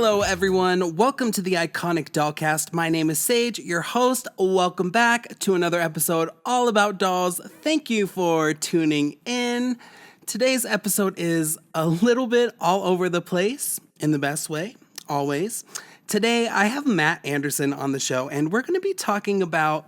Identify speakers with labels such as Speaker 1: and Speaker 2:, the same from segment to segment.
Speaker 1: Hello everyone, welcome to the Iconic Dollcast. My name is Sage, your host. Welcome back to another episode all about dolls. Thank you for tuning in. Today's episode is a little bit all over the place, in the best way, always. Today I have Matt Anderson on the show, and we're going to be talking about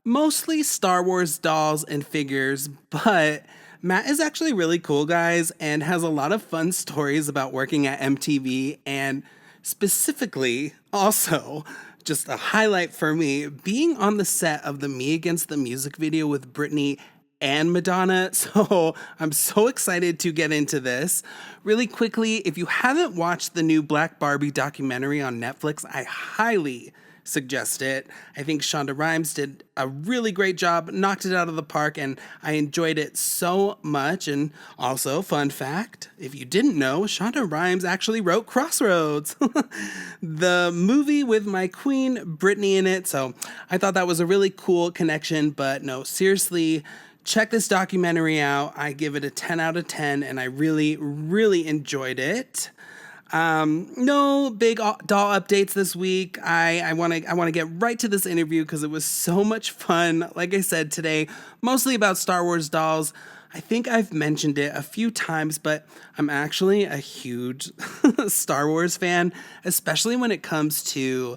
Speaker 1: mostly Star Wars dolls and figures, but Matt is actually really cool, guys, and has a lot of fun stories about working at MTV, and specifically, also, just a highlight for me, being on the set of the Me Against the Music video with Britney and Madonna. So I'm so excited to get into this. Really quickly, if you haven't watched the new Black Barbie documentary on Netflix, I highly suggest it. I think Shonda Rhimes did a really great job, knocked it out of the park, and I enjoyed it so much. And also, fun fact, if you didn't know, Shonda Rhimes actually wrote Crossroads, the movie with my queen Britney in it. So I thought that was a really cool connection, but no, seriously, check this documentary out. I give it a 10 out of 10, and I really, really enjoyed it. No big doll updates this week. I want to get right to this interview because it was so much fun. Like I said today, mostly about Star Wars dolls. I think I've mentioned it a few times, but I'm actually a huge Star Wars fan, especially when it comes to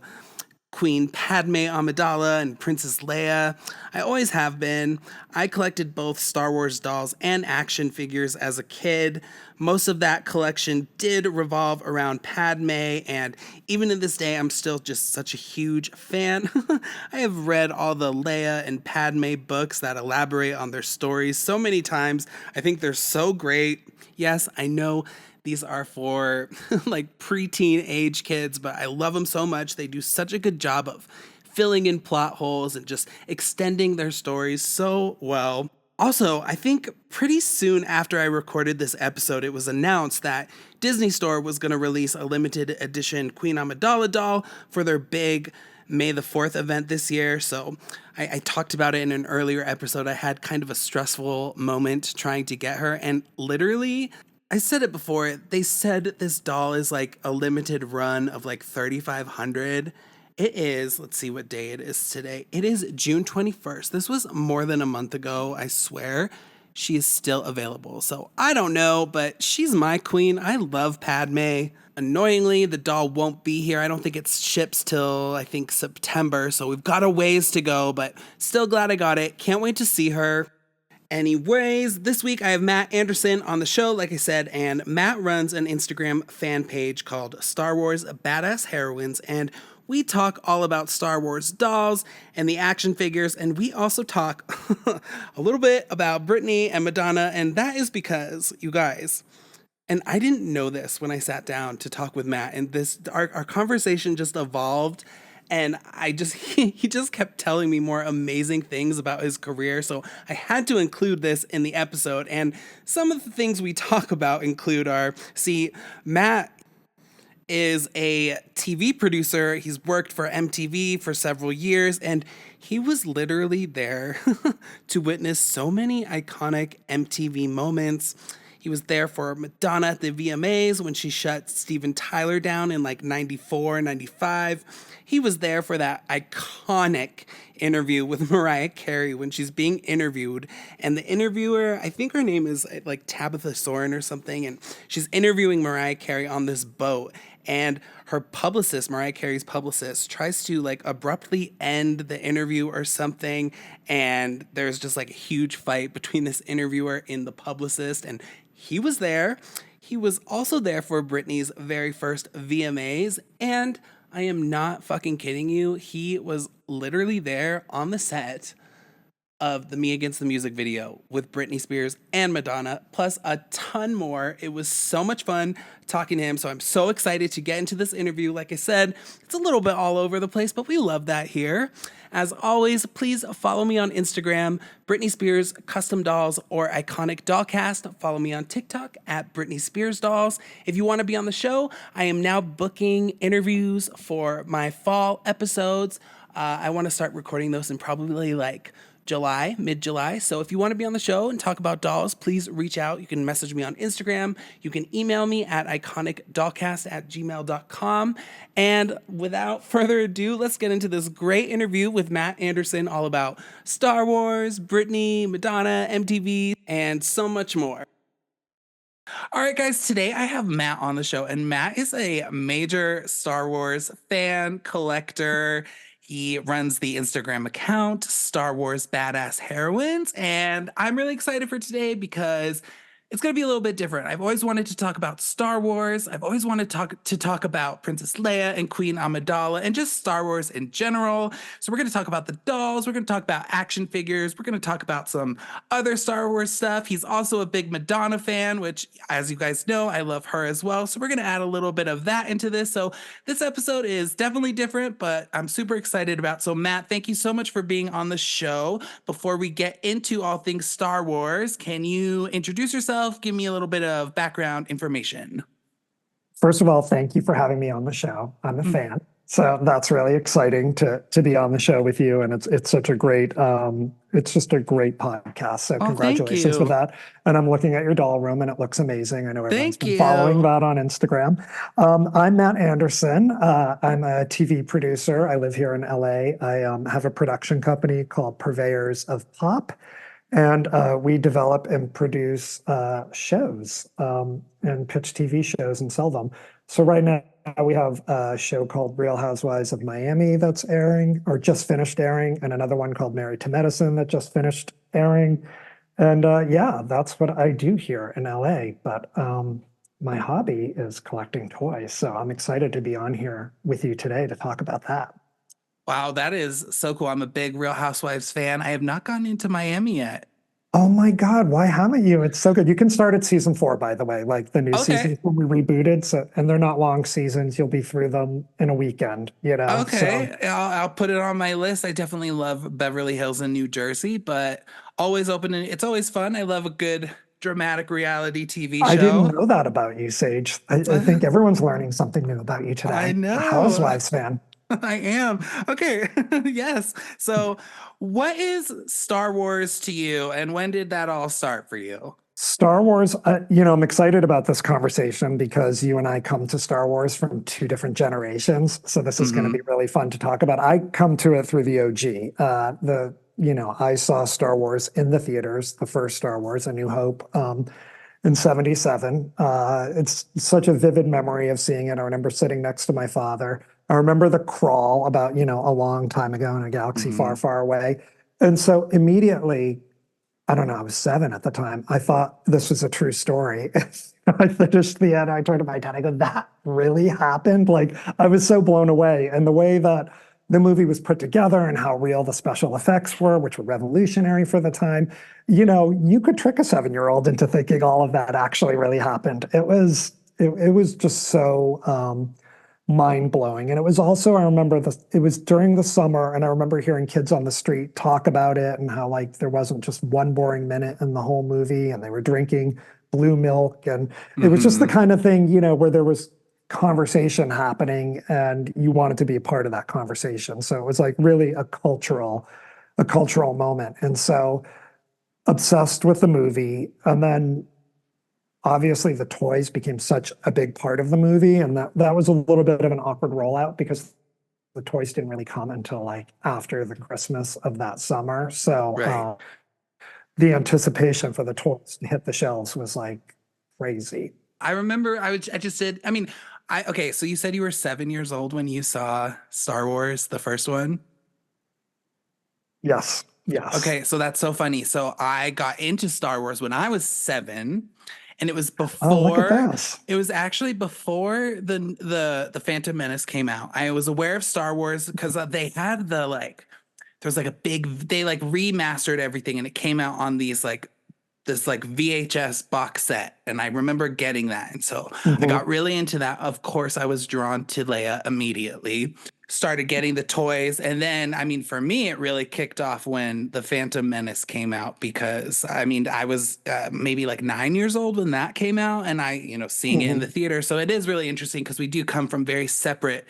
Speaker 1: Queen Padme Amidala and Princess Leia. I always have been. I collected both Star Wars dolls and action figures as a kid. Most of that collection did revolve around Padme, and even to this day, I'm still just such a huge fan. I have read all the Leia and Padme books that elaborate on their stories so many times. I think they're so great. Yes, I know these are for like preteen age kids, but I love them so much. They do such a good job of filling in plot holes and just extending their stories so well. Also, I think pretty soon after I recorded this episode, it was announced that Disney Store was going to release a limited edition Queen Amidala doll for their big May the 4th event this year. So I talked about it in an earlier episode. I had kind of a stressful moment trying to get her, and literally, I said it before, they said this doll is like a limited run of like 3,500. It is, let's see what day it is today. It is June 21st. This was more than a month ago, I swear. She is still available. So I don't know, but she's my queen. I love Padme. Annoyingly, the doll won't be here. I don't think it ships till, I think, September. So we've got a ways to go, but still glad I got it. Can't wait to see her. Anyways, this week I have Matt Anderson on the show, like I said, and Matt runs an Instagram fan page called Star Wars Badass Heroines, and we talk all about Star Wars dolls and the action figures, and we also talk a little bit about Britney and Madonna, and that is because, you guys, and I didn't know this when I sat down to talk with Matt, and our conversation just evolved. And he just kept telling me more amazing things about his career. So I had to include this in the episode. And some of the things we talk about include Matt is a TV producer. He's worked for MTV for several years, and he was literally there to witness so many iconic MTV moments. He was there for Madonna at the VMAs when she shut Steven Tyler down in like 94, 95. He was there for that iconic interview with Mariah Carey when she's being interviewed. And the interviewer, I think her name is like Tabitha Soren or something. And she's interviewing Mariah Carey on this boat. And her publicist, Mariah Carey's publicist, tries to like abruptly end the interview or something. And there's just like a huge fight between this interviewer and the publicist. And he was there. He was also there for Britney's very first VMAs. And I am not fucking kidding you. He was literally there on the set of the Me Against the Music video with Britney Spears and Madonna, plus a ton more. It was so much fun talking to him, so I'm so excited to get into this interview. Like I said, it's a little bit all over the place, but we love that here. As always, please follow me on Instagram, Britney Spears Custom Dolls or Iconic Dollcast. Follow me on TikTok at Britney Spears Dolls. If you want to be on the show, I am now booking interviews for my fall episodes. I want to start recording those in probably like July, mid July. So if you want to be on the show and talk about dolls, please reach out. You can message me on Instagram. You can email me at iconicdollcast@gmail.com. And without further ado, let's get into this great interview with Matt Anderson all about Star Wars, Britney, Madonna, MTV, and so much more. All right, guys, today I have Matt on the show, and Matt is a major Star Wars fan, collector. He runs the Instagram account, Star Wars Badass Heroines, and I'm really excited for today because it's going to be a little bit different. I've always wanted to talk about Star Wars. I've always wanted to talk about Princess Leia and Queen Amidala and just Star Wars in general. So we're going to talk about the dolls. We're going to talk about action figures. We're going to talk about some other Star Wars stuff. He's also a big Madonna fan, which, as you guys know, I love her as well. So we're going to add a little bit of that into this. So this episode is definitely different, but I'm super excited about. So Matt, thank you so much for being on the show. Before we get into all things Star Wars, can you introduce yourself? Give me a little bit of background information.
Speaker 2: First of all, thank you for having me on the show. I'm a fan, so that's really exciting to be on the show with you. And it's such a great it's just a great podcast. So congratulations for that. And I'm looking at your doll room, and it looks amazing. I know everyone's been following that on Instagram. I'm Matt Anderson. I'm a TV producer. I live here in LA. I have a production company called Purveyors of Pop. And we develop and produce shows and pitch TV shows and sell them. So right now we have a show called Real Housewives of Miami that's airing or just finished airing, and another one called Married to Medicine that just finished airing. And yeah, that's what I do here in LA. But my hobby is collecting toys. So I'm excited to be on here with you today to talk about that.
Speaker 1: Wow, that is so cool. I'm a big Real Housewives fan. I have not gotten into Miami yet.
Speaker 2: Oh my God, why haven't you? It's so good. You can start at season 4, by the way, like the new seasons when we rebooted. So, and they're not long seasons. You'll be through them in a weekend, you know?
Speaker 1: Okay, so. I'll put it on my list. I definitely love Beverly Hills in New Jersey, but always open. And it's always fun. I love a good dramatic reality TV show.
Speaker 2: I didn't know that about you, Sage. I think everyone's learning something new about you today.
Speaker 1: I know.
Speaker 2: A Housewives fan.
Speaker 1: I am. Okay. Yes. So what is Star Wars to you, and when did that all start for you?
Speaker 2: Star Wars, I'm excited about this conversation because you and I come to Star Wars from 2 different generations. So this is going to be really fun to talk about. I come to it through the OG. I saw Star Wars in the theaters, the first Star Wars, A New Hope, in 77. It's such a vivid memory of seeing it. I remember sitting next to my father. I remember the crawl about, a long time ago in a galaxy far, far away. And so immediately, I don't know, I was 7 at the time. I thought this was a true story. I finished the end. I turned to my dad. I go, that really happened? Like, I was so blown away. And the way that the movie was put together and how real the special effects were, which were revolutionary for the time, you could trick a 7-year-old into thinking all of that actually really happened. It was just so mind-blowing. And it was also, I remember it was during the summer, and I remember hearing kids on the street talk about it and how like there wasn't just one boring minute in the whole movie, and they were drinking blue milk, and it was just the kind of thing, where there was conversation happening and you wanted to be a part of that conversation. So it was like really a cultural moment. And so obsessed with the movie. And then obviously the toys became such a big part of the movie. And that was a little bit of an awkward rollout because the toys didn't really come until like after the Christmas of that summer. So the anticipation for the toys to hit the shelves was like crazy.
Speaker 1: I remember okay, so you said you were 7 years old when you saw Star Wars, the first one?
Speaker 2: Yes.
Speaker 1: Okay, so that's so funny. So I got into Star Wars when I was 7, and it was before it was actually before the Phantom Menace came out. I was aware of Star Wars because they had there was like they like remastered everything, and it came out on this VHS box set, and I remember getting that. And so I got really into that. Of course, I was drawn to Leia immediately, started getting the toys. And then, for me, it really kicked off when the Phantom Menace came out, because I was maybe like 9 years old when that came out, and seeing it in the theater. So it is really interesting because we do come from very separate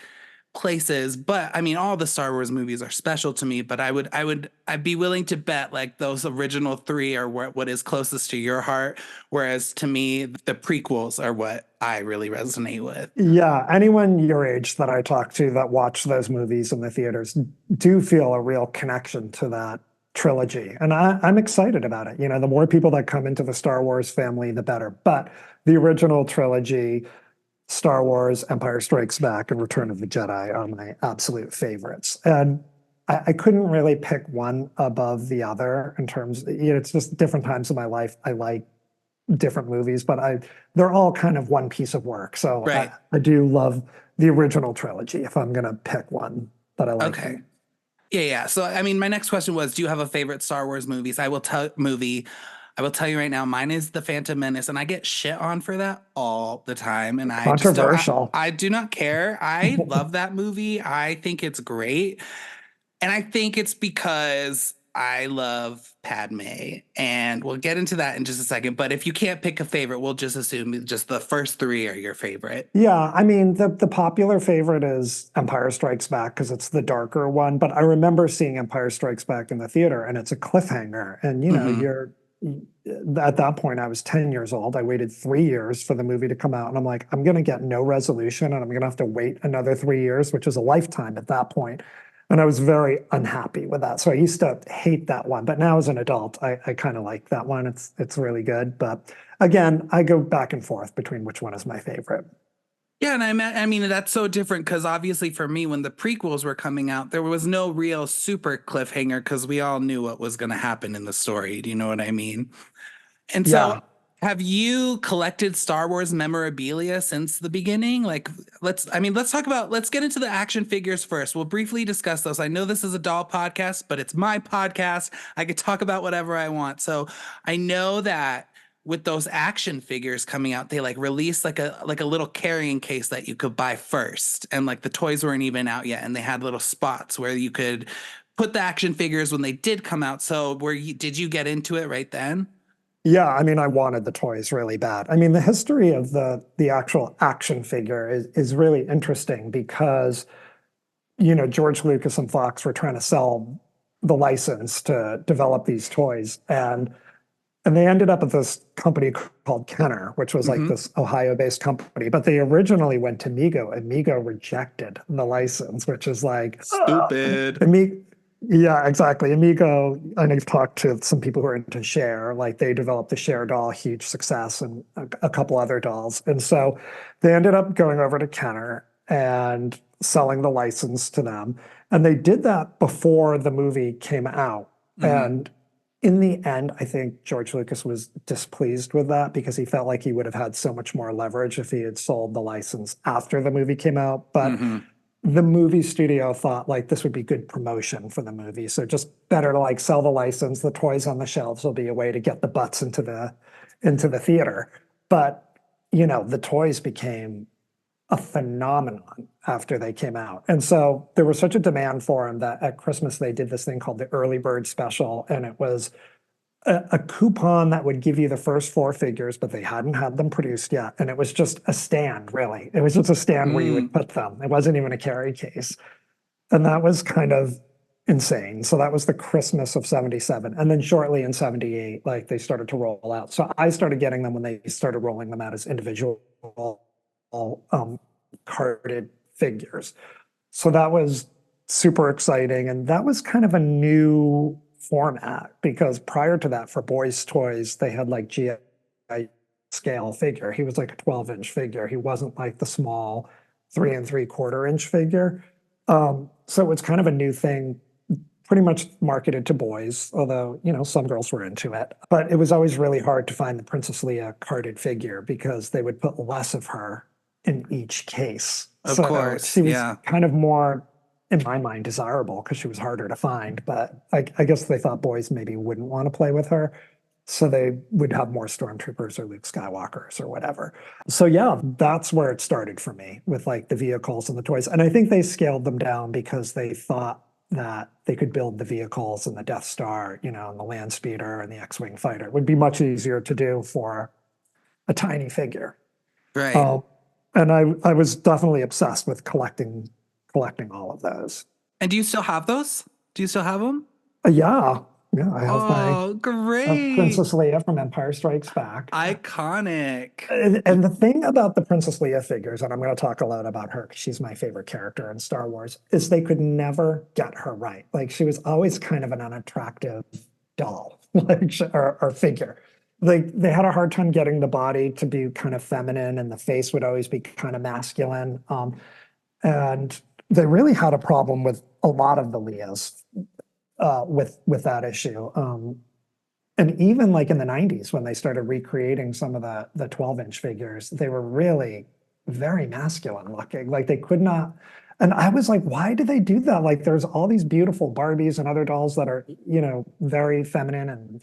Speaker 1: places, but I mean, all the Star Wars movies are special to me, but I'd be willing to bet like those original three are what is closest to your heart, whereas to me, the prequels are what I really resonate with.
Speaker 2: Yeah, anyone your age that I talk to that watch those movies in the theaters do feel a real connection to that trilogy. And I'm excited about it. You know, the more people that come into the Star Wars family, the better. But the original trilogy, Star Wars, Empire Strikes Back, and Return of the Jedi are my absolute favorites. And I couldn't really pick one above the other in terms, you know, it's just different times in my life. I like different movies, but they're all kind of one piece of work. So
Speaker 1: Right.
Speaker 2: I do love the original trilogy if I'm gonna pick one that I like.
Speaker 1: Okay. Yeah, yeah. So I mean, my next question was, do you have a favorite Star Wars movies? I will tell you right now, mine is The Phantom Menace, and I get shit on for that all the time. And I just don't
Speaker 2: Controversial.
Speaker 1: I do not care. I love that movie. I think it's great. And I think it's because I love Padme. And we'll get into that in just a second. But if you can't pick a favorite, we'll just assume just the first three are your favorite.
Speaker 2: Yeah, I mean the popular favorite is Empire Strikes Back because it's the darker one. But I remember seeing Empire Strikes Back in the theater, and it's a cliffhanger. And you know,
Speaker 1: Hmm.
Speaker 2: at that point I was 10 years old. I waited 3 years for the movie to come out, and I'm like, I'm gonna get no resolution, and I'm gonna have to wait another 3 years, which is a lifetime at that point. And I was very unhappy with that. So I used to hate that one. But now as an adult, I kind of like that one. It's really good. But again, I go back and forth between which one is my favorite.
Speaker 1: Yeah, and I mean that's so different because obviously for me, when the prequels were coming out, there was no real super cliffhanger because we all knew what was going to happen in the story. Do you know what I mean? And so,
Speaker 2: Yeah.
Speaker 1: have you collected Star Wars memorabilia since the beginning? Like, let's get into the action figures first. We'll briefly discuss those. I know this is a doll podcast, but it's my podcast. I could talk about whatever I want. So, I know that with those action figures coming out, they like released like a little carrying case that you could buy first, and like the toys weren't even out yet, and they had little spots where you could put the action figures when they did come out. So, did you get into it right then?
Speaker 2: Yeah, I mean, I wanted the toys really bad. I mean, the history of the actual action figure is really interesting because, you know, George Lucas and Fox were trying to sell the license to develop these toys. And they ended up at this company called Kenner, which was like
Speaker 1: Hmm.
Speaker 2: this Ohio-based company. But they originally went to Mego, and Mego rejected the license, which is like,
Speaker 1: Stupid.
Speaker 2: yeah, exactly. Amigo, and I've talked to some people who are into Share, like they developed the Share doll, huge success, and a couple other dolls. And so they ended up going over to Kenner and selling the license to them. And they did that before the movie came out.
Speaker 1: Hmm.
Speaker 2: And in the end, I think George Lucas was displeased with that because he felt like he would have had so much more leverage if he had sold the license after the movie came out. But
Speaker 1: Hmm.
Speaker 2: the movie studio thought like this would be good promotion for the movie. So just better to like sell the license, the toys on the shelves will be a way to get the butts into the theater. But you know, the toys became a phenomenon after they came out. And so there was such a demand for them that at Christmas they did this thing called the early bird special. And it was a coupon that would give you the first four figures, but they hadn't had them produced yet. And it was just a stand, really. It was just a stand where you would
Speaker 1: Mm.
Speaker 2: put them. It wasn't even a carry case. And that was kind of insane. So that was the Christmas of 77. And then shortly in 78, like they started to roll out. So I started getting them when they started rolling them out as individual um, carded figures. So that was super exciting. And that was kind of a new format because prior to that, for boys' toys, they had like GI scale figure. He was like a 12-inch figure. He wasn't like the small 3 3/4 inch figure. So it's kind of a new thing, pretty much marketed to boys, although, you know, some girls were into it. But it was always really hard to find the Princess Leia carded figure because they would put less of her in each case.
Speaker 1: Of
Speaker 2: So
Speaker 1: course.
Speaker 2: she was
Speaker 1: Yeah.
Speaker 2: kind of more, in my mind, desirable because she was harder to find. But I guess they thought boys maybe wouldn't want to play with her. So they would have more stormtroopers or Luke Skywalkers or whatever. So yeah, that's where it started for me with like the vehicles and the toys. And I think they scaled them down because they thought that they could build the vehicles and the Death Star, you know, and the land speeder and the X-Wing fighter. It would be much easier to do for a tiny figure.
Speaker 1: Right.
Speaker 2: Um, and I was definitely obsessed with collecting collecting all of those.
Speaker 1: And do you still have those? Do you still have them?
Speaker 2: Yeah, yeah,
Speaker 1: Oh,
Speaker 2: I have
Speaker 1: great.
Speaker 2: Princess Leia from Empire Strikes Back.
Speaker 1: Iconic.
Speaker 2: And the thing about the Princess Leia figures, and I'm going to talk a lot about her because she's my favorite character in Star Wars, is they could never get her right. Like she was always kind of an unattractive doll, like or figure. They had a hard time getting the body to be kind of feminine, and the face would always be kind of masculine. And they really had a problem with a lot of the Leias with that issue. And even like in the 90s when they started recreating some of the 12-inch figures, they were really very masculine looking. Like they could not. And I was like, why do they do that? Like there's all these beautiful Barbies and other dolls that are, very feminine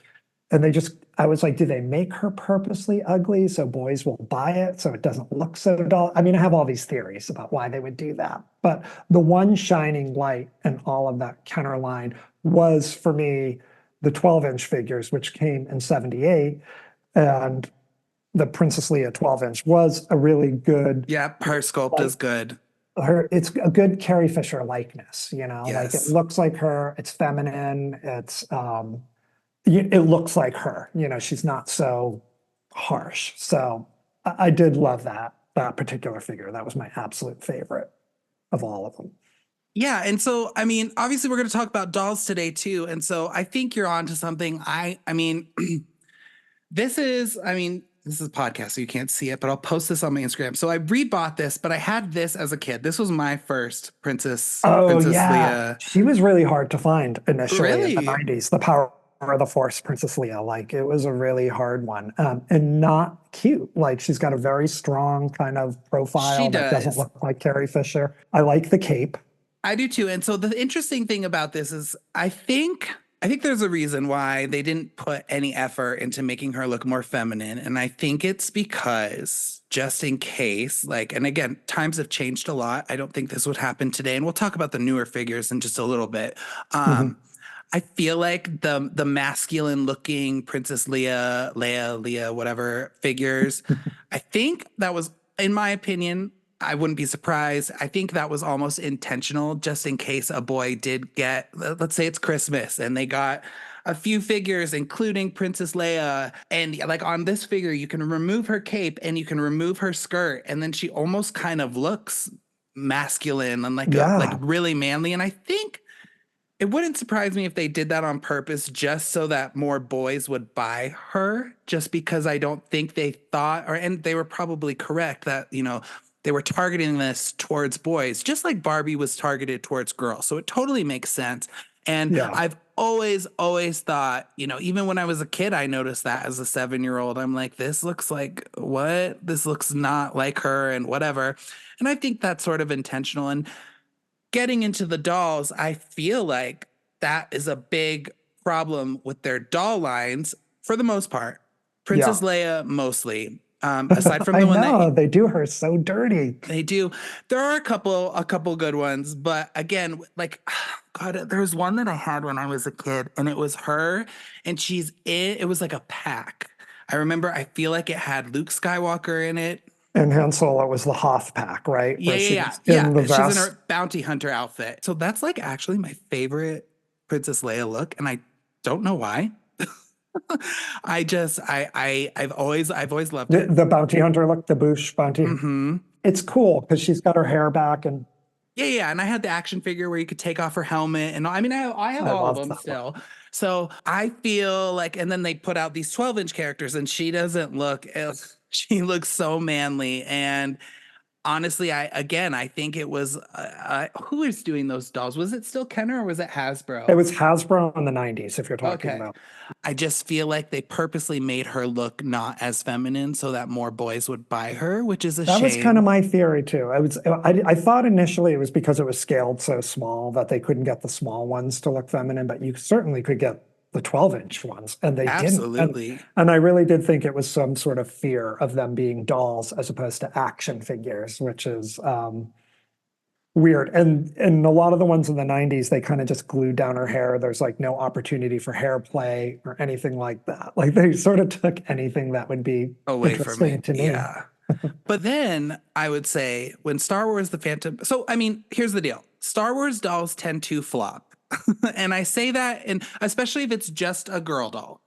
Speaker 2: and they just, I was like, do they make her purposely ugly so boys will buy it so it doesn't look so dull? I mean, I have all these theories about why they would do that. But the one shining light in all of that Kenner line was for me the 12-inch figures, which came in 78. And the Princess Leia 12-inch was a really good,
Speaker 1: Yeah, her sculpt is good.
Speaker 2: it's a good Carrie Fisher likeness, like it
Speaker 1: Yes.
Speaker 2: looks like her, it's feminine, it looks like her, she's not so harsh. So I did love that particular figure. That was my absolute favorite of all of them.
Speaker 1: Yeah, and so I mean, obviously we're going to talk about dolls today too, and so I think you're on to something. I mean, this is a podcast, so you can't see it, but I'll post this on my Instagram. So I rebought this, but I had this as a kid. This was my first
Speaker 2: Oh
Speaker 1: Princess
Speaker 2: yeah,
Speaker 1: Leia.
Speaker 2: she was really hard to find initially in the
Speaker 1: Really?
Speaker 2: 90s. The Power of the Force, Princess Leia, like it was a really hard one, and not cute. Like she's got a very strong kind of
Speaker 1: She
Speaker 2: profile that doesn't
Speaker 1: does.
Speaker 2: look like Carrie Fisher. I like the cape.
Speaker 1: I do too. And so the interesting thing about this is I think there's a reason why they didn't put any effort into making her look more feminine. And I think it's because just in case, like, and again, times have changed a lot. I don't think this would happen today. And we'll talk about the newer figures in just a little bit.
Speaker 2: Mhm.
Speaker 1: I feel like the masculine looking Princess Leia, whatever figures, I think that was, in my opinion, I wouldn't be surprised. I think that was almost intentional, just in case a boy did get, let's say it's Christmas and they got a few figures, including Princess Leia. And like on this figure, you can remove her cape and you can remove her skirt. And then she almost kind of looks masculine and like
Speaker 2: Yeah,
Speaker 1: really manly. And I think it wouldn't surprise me if they did that on purpose just so that more boys would buy her, just because I don't think they thought, and they were probably correct that, they were targeting this towards boys, just like Barbie was targeted towards girls. So it totally makes sense. And
Speaker 2: yeah,
Speaker 1: I've always thought, even when I was a kid, I noticed that as a 7-year-old. I'm like, this looks like what? This looks not like her and whatever. And I think that's sort of intentional. And getting into the dolls, I feel like that is a big problem with their doll lines for the most part.
Speaker 2: yeah.
Speaker 1: Princess Leia mostly. Aside from
Speaker 2: I
Speaker 1: the one that
Speaker 2: know they do her so dirty.
Speaker 1: they do, there are a couple good ones, but again, like God, there was one that I had when I was a kid, and it was her, and it was like a pack. I remember, I feel like it had Luke Skywalker in it.
Speaker 2: And Han Solo was the Hoth pack, right?
Speaker 1: Yeah,
Speaker 2: Where
Speaker 1: yeah, yeah,
Speaker 2: she's in the
Speaker 1: yeah. She's in
Speaker 2: vest.
Speaker 1: her bounty hunter outfit. So that's like actually my favorite Princess Leia look, and I don't know why. I've always loved
Speaker 2: The,
Speaker 1: it.
Speaker 2: the bounty hunter look, the Boosh bounty.
Speaker 1: Hmm.
Speaker 2: It's cool because she's got her hair back, and
Speaker 1: Yeah, yeah. And I had the action figure where you could take off her helmet, and I mean, I have
Speaker 2: I
Speaker 1: all of
Speaker 2: love
Speaker 1: them
Speaker 2: that look.
Speaker 1: still. So I feel like, and then they put out these 12-inch characters, and she doesn't look. She looks so manly, and honestly, I think it was who was doing those dolls? Was it still Kenner or was it
Speaker 2: It
Speaker 1: Hasbro?
Speaker 2: was Hasbro in the 90s, if you're talking
Speaker 1: Okay.
Speaker 2: about.
Speaker 1: I just feel like they purposely made her look not as feminine so that more boys would buy her, which is a
Speaker 2: That was kind of
Speaker 1: shame.
Speaker 2: my theory too. I thought initially it was because it was scaled so small that they couldn't get the small ones to look feminine, but you certainly could get the 12-inch ones, and they didn't.
Speaker 1: Absolutely.
Speaker 2: And I really did think it was some sort of fear of them being dolls as opposed to action figures, which is weird. And a lot of the ones in the 90s, they kind of just glued down her hair. There's like no opportunity for hair play or anything like that. Like they sort of took anything that would be
Speaker 1: Away from
Speaker 2: interesting
Speaker 1: it.
Speaker 2: to me.
Speaker 1: Yeah. But then I would say when Star Wars The Phantom, so I mean, here's the deal. Star Wars dolls tend to flop. And I say that, and especially if it's just a girl doll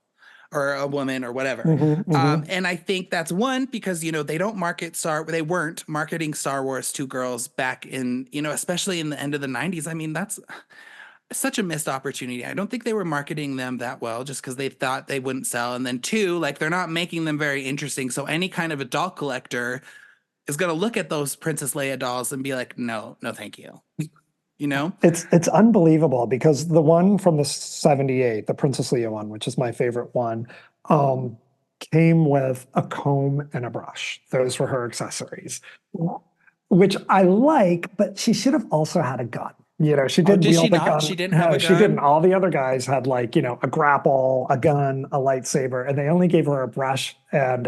Speaker 1: or a woman or whatever.
Speaker 2: Hmm. Hmm.
Speaker 1: And I think that's one because they don't they weren't marketing Star Wars to girls back in especially in the end of the 90s. I mean, that's such a missed opportunity. I don't think they were marketing them that well just because they thought they wouldn't sell. And then two, like they're not making them very interesting. So any kind of a doll collector is going to look at those Princess Leia dolls and be like, no, no, thank you. You know?
Speaker 2: It's unbelievable because the one from the 78, the Princess Leia one, which is my favorite one, um, came with a comb and a brush. Those were her accessories, which I like, but she should have also had a gun. She
Speaker 1: Oh,
Speaker 2: did
Speaker 1: did she
Speaker 2: wield a
Speaker 1: not?
Speaker 2: gun.
Speaker 1: She didn't have
Speaker 2: No,
Speaker 1: a
Speaker 2: she didn't.
Speaker 1: gun?
Speaker 2: All the other guys had like, a grapple, a gun, a lightsaber, and they only gave her a brush and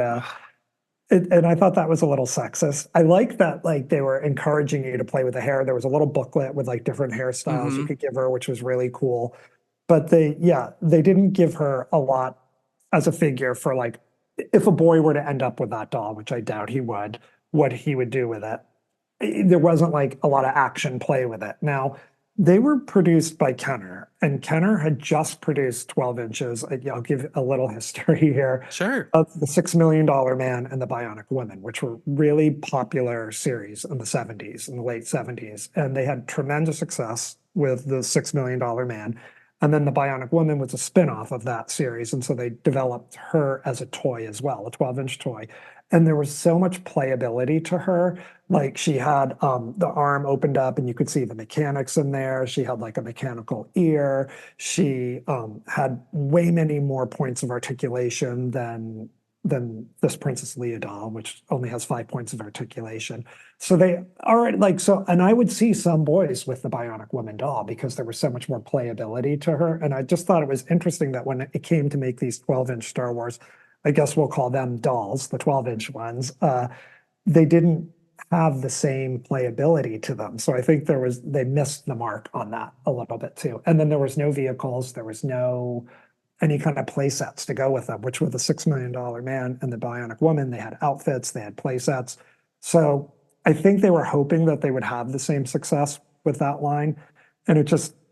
Speaker 2: I thought that was a little sexist. I like that, like they were encouraging you to play with the hair. There was a little booklet with like different hairstyles you
Speaker 1: Mm-hmm.
Speaker 2: could give her, which was really cool. But they didn't give her a lot as a figure for like, if a boy were to end up with that doll, which I doubt he would, what he would do with it. There wasn't like a lot of action play with it. Now, they were produced by Kenner, and Kenner had just produced 12 inches. I'll give a little history here
Speaker 1: Sure.
Speaker 2: of the $6 Million Man and the Bionic Woman, which were really popular series in the 70s, in the late 70s. And they had tremendous success with the $6 Million Man. And then the Bionic Woman was a spin-off of that series. And so they developed her as a toy as well, a 12-inch toy. And there was so much playability to her. Like she had the arm opened up and you could see the mechanics in there. She had like a mechanical ear. She had way many more points of articulation than this Princess Leia doll, which only has 5 points of articulation. So they are like so, and I would see some boys with the Bionic Woman doll because there was so much more playability to her. And I just thought it was interesting that when it came to make these 12-inch Star Wars, I guess we'll call them dolls, the 12-inch ones, they didn't have the same playability to them. So I think they missed the mark on that a little bit too. And then there was no vehicles, there was no any kind of play sets to go with them, which with the $6 Million Man and the Bionic Woman, they had outfits, they had play sets. So I think they were hoping that they would have the same success with that line. And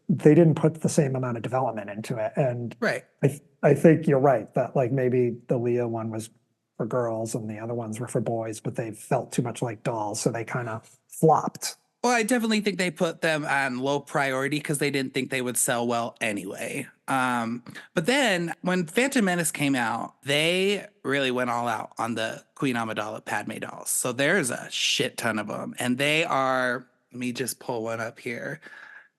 Speaker 2: they didn't put the same amount of development into it. And
Speaker 1: Right.
Speaker 2: I think you're right that like maybe the Leah one was for girls and the other ones were for boys, but they felt too much like dolls. So they kind of flopped.
Speaker 1: Well, I definitely think they put them on low priority because they didn't think they would sell well anyway. But then when Phantom Menace came out, they really went all out on the Queen Amidala Padme dolls. So there's a shit ton of them, and they are. Let me just pull one up here.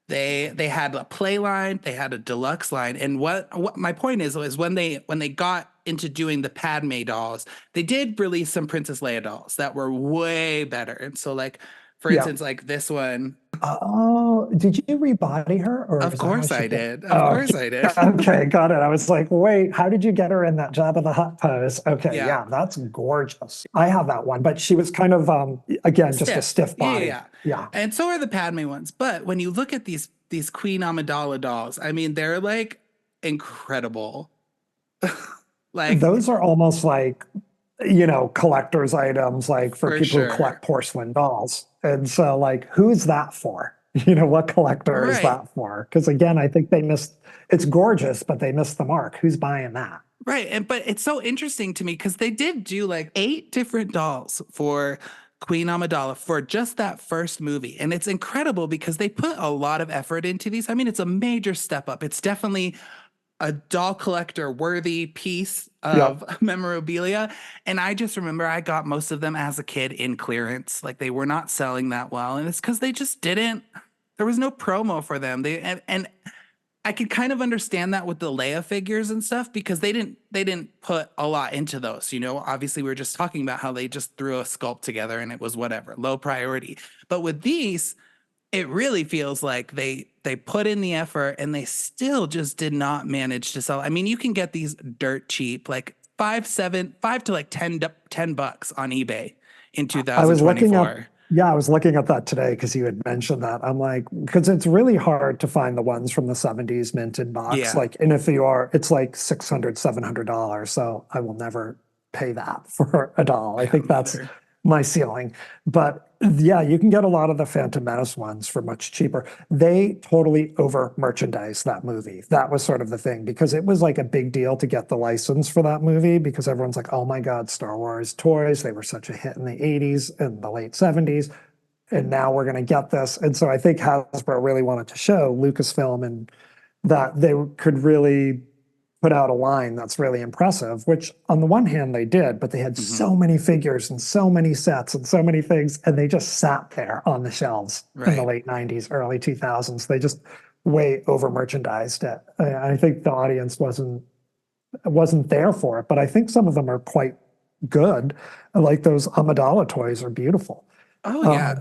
Speaker 1: They had a play line, they had a deluxe line, and what my point is when they got into doing the Padme dolls, they did release some Princess Leia dolls that were way better. And so like for
Speaker 2: Yeah.
Speaker 1: instance, like this one.
Speaker 2: Oh, did you rebody her, or
Speaker 1: Of
Speaker 2: is that how
Speaker 1: course
Speaker 2: she
Speaker 1: I
Speaker 2: did?
Speaker 1: did. Of
Speaker 2: Oh,
Speaker 1: course I did.
Speaker 2: okay, got it. I was like, wait, how did you get her in that Jabba the Hutt pose? Okay,
Speaker 1: Yeah.
Speaker 2: yeah, that's gorgeous. I have that one, but she was kind of again just a
Speaker 1: Stiff.
Speaker 2: stiff
Speaker 1: Yeah,
Speaker 2: body.
Speaker 1: yeah.
Speaker 2: Yeah,
Speaker 1: And so are the Padme ones. But when you look at these Queen Amidala dolls, I mean, they're like incredible. Like
Speaker 2: those are almost like collector's items, like for
Speaker 1: for
Speaker 2: people who
Speaker 1: sure.
Speaker 2: collect porcelain dolls. And so, like, who's that for? What collector is
Speaker 1: Right.
Speaker 2: that for? Because again, I think they missed. It's gorgeous, but they missed the mark. Who's buying that?
Speaker 1: Right. And but it's so interesting to me because they did do like 8 different dolls for Queen Amidala for just that first movie. And it's incredible because they put a lot of effort into these. I mean, it's a major step up. It's definitely a doll collector worthy piece
Speaker 2: Yeah.
Speaker 1: of memorabilia. And I just remember I got most of them as a kid in clearance. Like they were not selling that well. And it's because they just didn't, there was no promo for them. And I could kind of understand that with the Leia figures and stuff because they didn't put a lot into those. Obviously we were just talking about how they just threw a sculpt together and it was whatever, low priority. But with these, it really feels like they put in the effort and they still just did not manage to sell. I mean, you can get these dirt cheap, like 5 to like 10 bucks on eBay in
Speaker 2: I was looking up,
Speaker 1: 2024.
Speaker 2: yeah, I was looking at that today because you had mentioned that. I'm like, because it's really hard to find the ones from the 70s mint in box.
Speaker 1: Yeah,
Speaker 2: Like, and if you are, it's like $600, $700. So I will never pay that for a doll. I
Speaker 1: I
Speaker 2: think
Speaker 1: don't
Speaker 2: that's
Speaker 1: either.
Speaker 2: my ceiling. But yeah, you can get a lot of the Phantom Menace ones for much cheaper. They totally over merchandise that movie. That was sort of the thing because it was like a big deal to get the license for that movie because everyone's like, oh my God, Star Wars toys. They were such a hit in the 80s and the late 70s. And now we're going to get this. And so I think Hasbro really wanted to show Lucasfilm and that they could really put out a line that's really impressive, which on the one hand they did, but they had
Speaker 1: Hmm.
Speaker 2: so many figures and so many sets and so many things, and they just sat there on the shelves in the
Speaker 1: Right.
Speaker 2: late 90s, early 2000s. They just way over merchandised it. I think the audience wasn't there for it, but I think some of them are quite good. Like those Amidala toys are beautiful.
Speaker 1: Oh
Speaker 2: Um,
Speaker 1: yeah.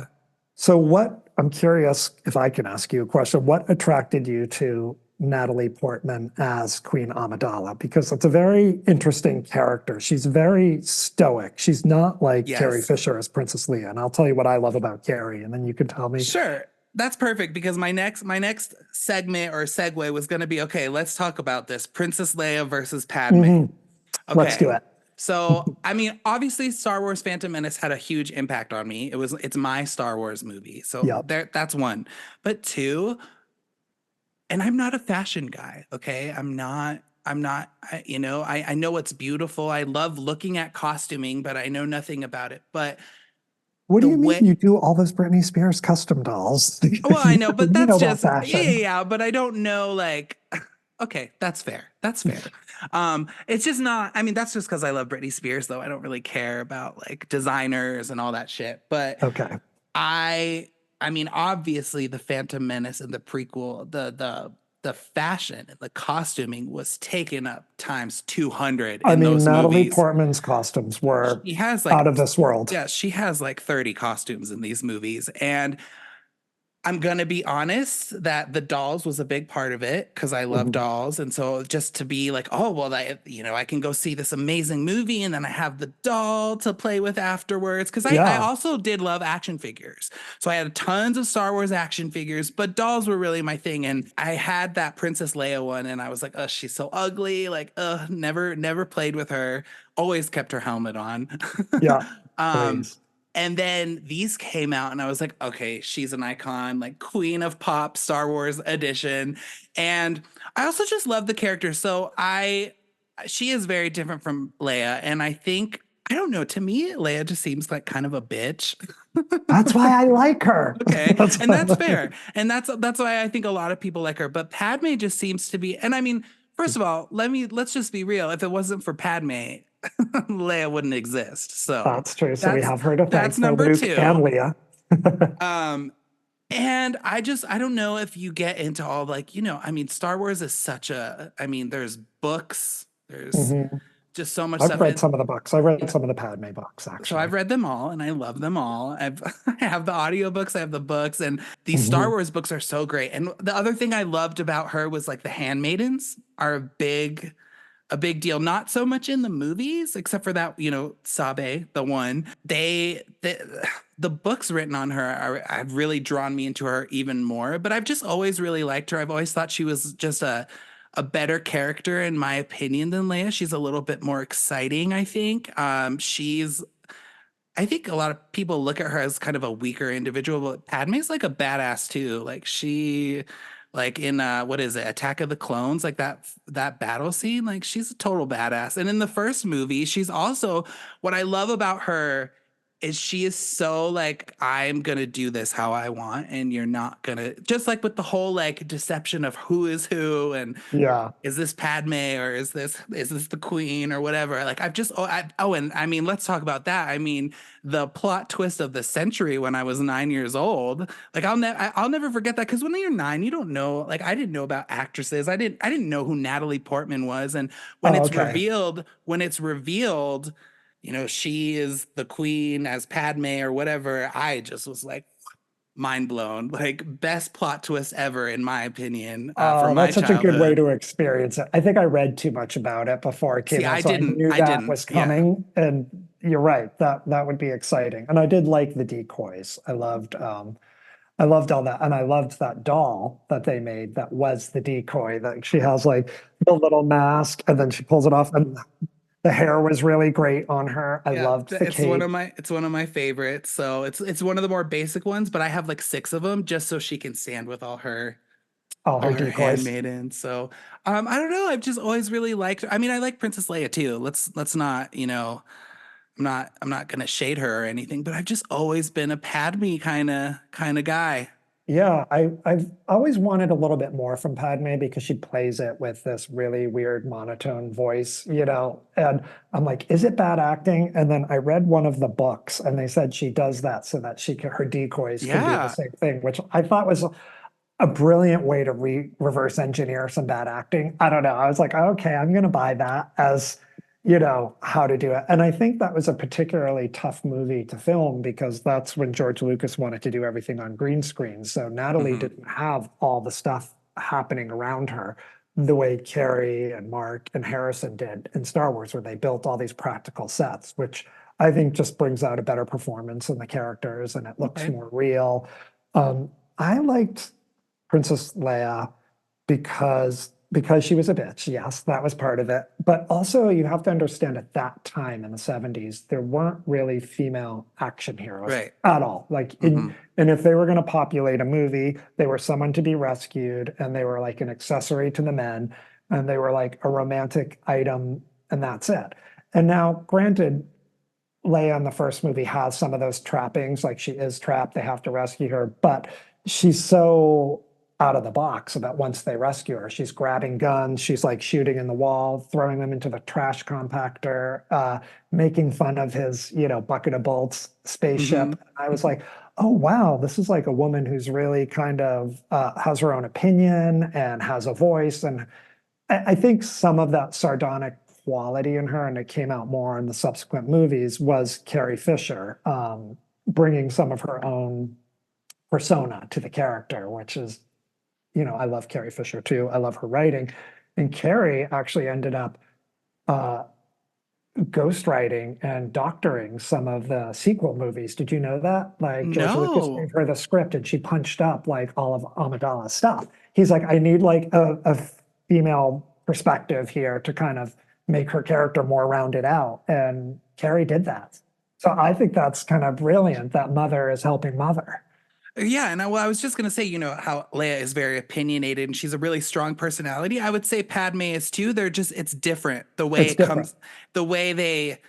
Speaker 2: so what I'm curious if I can ask you a question, what attracted you to Natalie Portman as Queen Amidala? Because it's a very interesting character. She's very stoic. She's not like Carrie
Speaker 1: Yes.
Speaker 2: Fisher as Princess Leia. And I'll tell you what I love about Carrie, and then you can tell me.
Speaker 1: Sure. That's perfect because my next segment or segue was going to be okay, let's talk about this Princess Leia versus Padme.
Speaker 2: Mhm. Let's do
Speaker 1: Okay.
Speaker 2: it.
Speaker 1: So, I mean, obviously Star Wars Phantom Menace had a huge impact on me. It's my Star Wars movie. So,
Speaker 2: Yep.
Speaker 1: that's one. But two, and I'm not a fashion guy, okay? I know it's beautiful. I love looking at costuming, but I know nothing about it. But
Speaker 2: What do
Speaker 1: the
Speaker 2: you mean
Speaker 1: way
Speaker 2: you do all those Britney Spears custom dolls?
Speaker 1: Well, I know, but
Speaker 2: You know
Speaker 1: that's
Speaker 2: about
Speaker 1: just yeah, yeah,
Speaker 2: fashion.
Speaker 1: yeah, but I don't know like okay, that's fair. That's fair. It's just not, I mean, that's just because I love Britney Spears, though. I don't really care about like designers and all that shit. But
Speaker 2: Okay.
Speaker 1: I I mean, obviously the Phantom Menace and the prequel, the fashion and the costuming was taken up times 200
Speaker 2: I
Speaker 1: in
Speaker 2: mean,
Speaker 1: those
Speaker 2: Natalie
Speaker 1: movies.
Speaker 2: Portman's costumes were
Speaker 1: She has like
Speaker 2: out of this world.
Speaker 1: yeah, she has like 30 costumes in these movies. And I'm gonna be honest that the dolls was a big part of it because I love
Speaker 2: Mhm.
Speaker 1: dolls, and so just to be like, oh well, I can go see this amazing movie, and then I have the doll to play with afterwards. Because I
Speaker 2: Yeah.
Speaker 1: also did love action figures, so I had tons of Star Wars action figures, but dolls were really my thing. And I had that Princess Leia one, and I was like, oh, she's so ugly, like, never played with her. Always kept her helmet on.
Speaker 2: Yeah.
Speaker 1: um,
Speaker 2: Please.
Speaker 1: and then these came out, and I was like, okay, she's an icon, like Queen of Pop, Star Wars edition. And I also just love the character. She is very different from Leia. And I don't know, to me, Leia just seems like kind of a bitch.
Speaker 2: That's why I like her.
Speaker 1: Okay.
Speaker 2: That's
Speaker 1: And
Speaker 2: why I
Speaker 1: that's
Speaker 2: like
Speaker 1: fair.
Speaker 2: her.
Speaker 1: And that's why I think a lot of people like her. But Padme just seems to be, and I mean, first of all, let's just be real. If it wasn't for Padme, Leia wouldn't exist. So
Speaker 2: That's true. So we
Speaker 1: that's
Speaker 2: have her to thank
Speaker 1: that's
Speaker 2: for
Speaker 1: number
Speaker 2: Luke and
Speaker 1: two.
Speaker 2: Leah.
Speaker 1: Um, and I don't know if you get into all like, I mean, Star Wars is I mean, there's books, there's
Speaker 2: Mhm.
Speaker 1: just so much
Speaker 2: I've
Speaker 1: stuff.
Speaker 2: read
Speaker 1: And
Speaker 2: some of the books. I read some of the Padme books,
Speaker 1: so I've
Speaker 2: actually.
Speaker 1: read them all and I love them all. I have the audiobooks, I have the books, and these Star
Speaker 2: Mhm.
Speaker 1: Wars books are so great. And the other thing I loved about her was like the handmaidens are a big deal. Not so much in the movies, except for that, Sabe, the one. The books written on her have really drawn me into her even more. But I've just always really liked her. I've always thought she was just a better character in my opinion than Leia. She's a little bit more exciting, I think. I think a lot of people look at her as kind of a weaker individual, but Padme's like a badass too. Like in what is it, Attack of the Clones, like that battle scene, like she's a total badass. And in the first movie, she's also what I love about her is she is so like I'm gonna do this how I want, and you're not gonna just like with the whole like deception of who is who and
Speaker 2: Yeah.
Speaker 1: is this Padme or is this the Queen or whatever? Like I've just and I mean let's talk about that. I mean the plot twist of the century when I was 9 years old. Like I'll never forget that because when you're nine, you don't know. Like I didn't know about actresses. I didn't know who Natalie Portman was, and
Speaker 2: Oh, okay.
Speaker 1: when it's revealed, she is the Queen as Padme or whatever. I just was like mind blown. Like best plot twist ever in my opinion from
Speaker 2: Oh,
Speaker 1: my
Speaker 2: that's such a good way
Speaker 1: childhood.
Speaker 2: to experience it. I think I read too much about it before it
Speaker 1: See,
Speaker 2: came out, so I knew
Speaker 1: I
Speaker 2: that
Speaker 1: didn't.
Speaker 2: was
Speaker 1: Yeah.
Speaker 2: coming. And you're right, that would be exciting. And I did like the decoys. I loved all that. And I loved that doll that they made that was the decoy that she has like the little mask and then she pulls it off. And The hair was really great on her. I
Speaker 1: Yeah,
Speaker 2: loved the cape.
Speaker 1: it's one of my favorites. So it's one of the more basic ones, but I have like six of them just so she can stand with
Speaker 2: All
Speaker 1: all
Speaker 2: her
Speaker 1: her
Speaker 2: decoys.
Speaker 1: handmaidens. So I don't know. I've just always really liked her. I mean, I like Princess Leia too. Let's not, I'm not gonna shade her or anything, but I've just always been a Padme kind of guy.
Speaker 2: Yeah, I've always wanted a little bit more from Padme because she plays it with this really weird monotone voice, and I'm like, is it bad acting? And then I read one of the books and they said she does that so that her decoys can do the
Speaker 1: Yeah.
Speaker 2: same thing, which I thought was a brilliant way to reverse engineer some bad acting. I don't know. I was like, okay, I'm going to buy that as, how to do it. And I think that was a particularly tough movie to film because that's when George Lucas wanted to do everything on green screen. So Natalie
Speaker 1: Hmm.
Speaker 2: didn't have all the stuff happening around her the way Carrie and Mark and Harrison did in Star Wars, where they built all these practical sets, which I think just brings out a better performance in the characters and it looks
Speaker 1: Okay.
Speaker 2: more real. I liked Princess Leia because she was a bitch. Yes, that was part of it. But also you have to understand at that time in the 70s, there weren't really female action heroes
Speaker 1: Right.
Speaker 2: at all. Like
Speaker 1: Hmm.
Speaker 2: and if they were going to populate a movie, they were someone to be rescued and they were like an accessory to the men and they were like a romantic item and that's it. And now, granted, Leia in the first movie has some of those trappings, like she is trapped, they have to rescue her, but she's so out of the box that once they rescue her, she's grabbing guns, she's like shooting in the wall, throwing them into the trash compactor, making fun of his, bucket of bolts
Speaker 1: Hmm.
Speaker 2: spaceship. And I was like, oh wow, this is like a woman who's really kind of has her own opinion and has a voice. And I think some of that sardonic quality in her, and it came out more in the subsequent movies, was Carrie Fisher bringing some of her own persona to the character, which is, I love Carrie Fisher too. I love her writing. And Carrie actually ended up uh, ghostwriting and doctoring some of the sequel movies. Did you know that? Like George Lucas
Speaker 1: No.
Speaker 2: gave her the script and she punched up like all of Amidala's stuff. He's like, I need like a female perspective here to kind of make her character more rounded out. And Carrie did that. So I think that's kind of brilliant that mother is helping mother.
Speaker 1: Yeah, and I was just gonna say, how Leia is very opinionated and she's a really strong personality. I would say Padme is too. It's different. The way
Speaker 2: It's
Speaker 1: it
Speaker 2: different.
Speaker 1: comes, the way they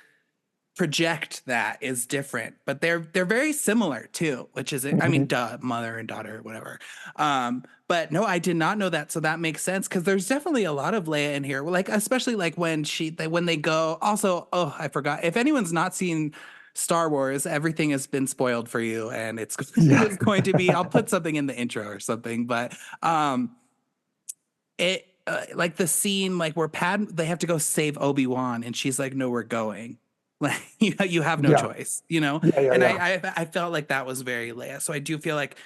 Speaker 1: project that is different, but they're very similar too, which is, I mean,
Speaker 2: Mhm.
Speaker 1: duh, mother and daughter, whatever. But no, I did not know that, so that makes sense because there's definitely a lot of Leia in here, like especially like when they go. Also, oh, I forgot. If anyone's not seen Star Wars, everything has been spoiled for you, and it's
Speaker 2: Yeah.
Speaker 1: it's going to be. I'll put something in the intro or something, but it. Like the scene, like where they have to go save Obi-Wan, and she's like, "No, we're going." Like you have no
Speaker 2: Yeah.
Speaker 1: choice,
Speaker 2: Yeah. Yeah.
Speaker 1: and
Speaker 2: Yeah.
Speaker 1: I felt like that was very Leia. So I do feel like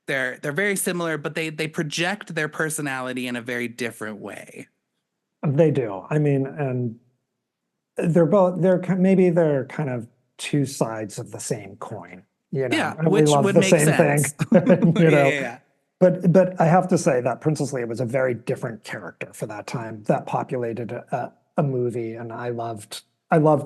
Speaker 1: they're very similar, but they project their personality in a very different way.
Speaker 2: They do. I mean, and maybe they're kind of two sides of the same coin,
Speaker 1: Yeah,
Speaker 2: and we
Speaker 1: which
Speaker 2: love
Speaker 1: would
Speaker 2: the
Speaker 1: make
Speaker 2: same thing,
Speaker 1: sense.
Speaker 2: you
Speaker 1: Yeah,
Speaker 2: know.
Speaker 1: yeah,
Speaker 2: But I have to say that Princess Leia was a very different character for that time that populated a movie, and I loved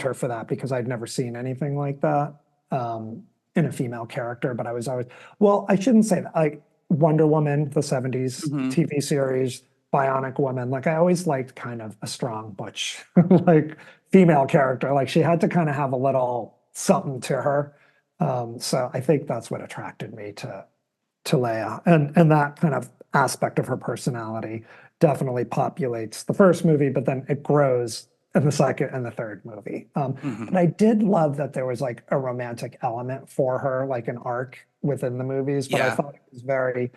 Speaker 2: her for that because I'd never seen anything like that in a female character. But I was always well, I shouldn't say that. Like Wonder Woman, the
Speaker 1: yeah.
Speaker 2: 70s
Speaker 1: Hmm.
Speaker 2: TV series, Bionic Woman. Like I always liked kind of a strong butch like female character. Like she had to kind of have a little something to her. So I think that's what attracted me to Leia, and that kind of aspect of her personality definitely populates the first movie, but then it grows in the second and the third movie. But
Speaker 1: Hmm.
Speaker 2: I did love that there was like a romantic element for her, like an arc within the movies. But I
Speaker 1: Yeah.
Speaker 2: thought it was very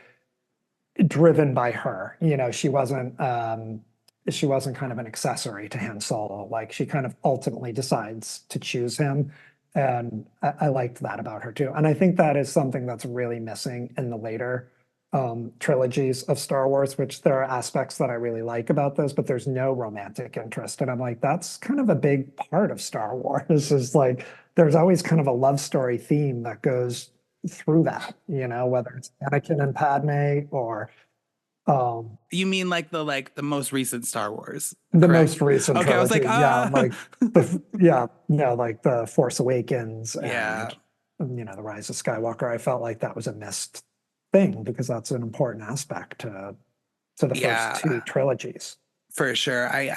Speaker 2: driven by her. She wasn't kind of an accessory to Han Solo. Like she kind of ultimately decides to choose him. And I liked that about her too. And I think that is something that's really missing in the later trilogies of Star Wars, which there are aspects that I really like about those, but there's no romantic interest. And I'm like, that's kind of a big part of Star Wars is like, there's always kind of a love story theme that goes through that, whether it's Anakin and Padme or
Speaker 1: You mean like the most recent Star Wars,
Speaker 2: The most
Speaker 1: correct?
Speaker 2: recent
Speaker 1: Okay, I was like,
Speaker 2: trilogy, yeah,
Speaker 1: ah,
Speaker 2: like like the Force Awakens
Speaker 1: yeah,
Speaker 2: and the Rise of Skywalker. I felt like that was a missed thing because that's an important aspect to the first two
Speaker 1: yeah.
Speaker 2: trilogies.
Speaker 1: For sure. I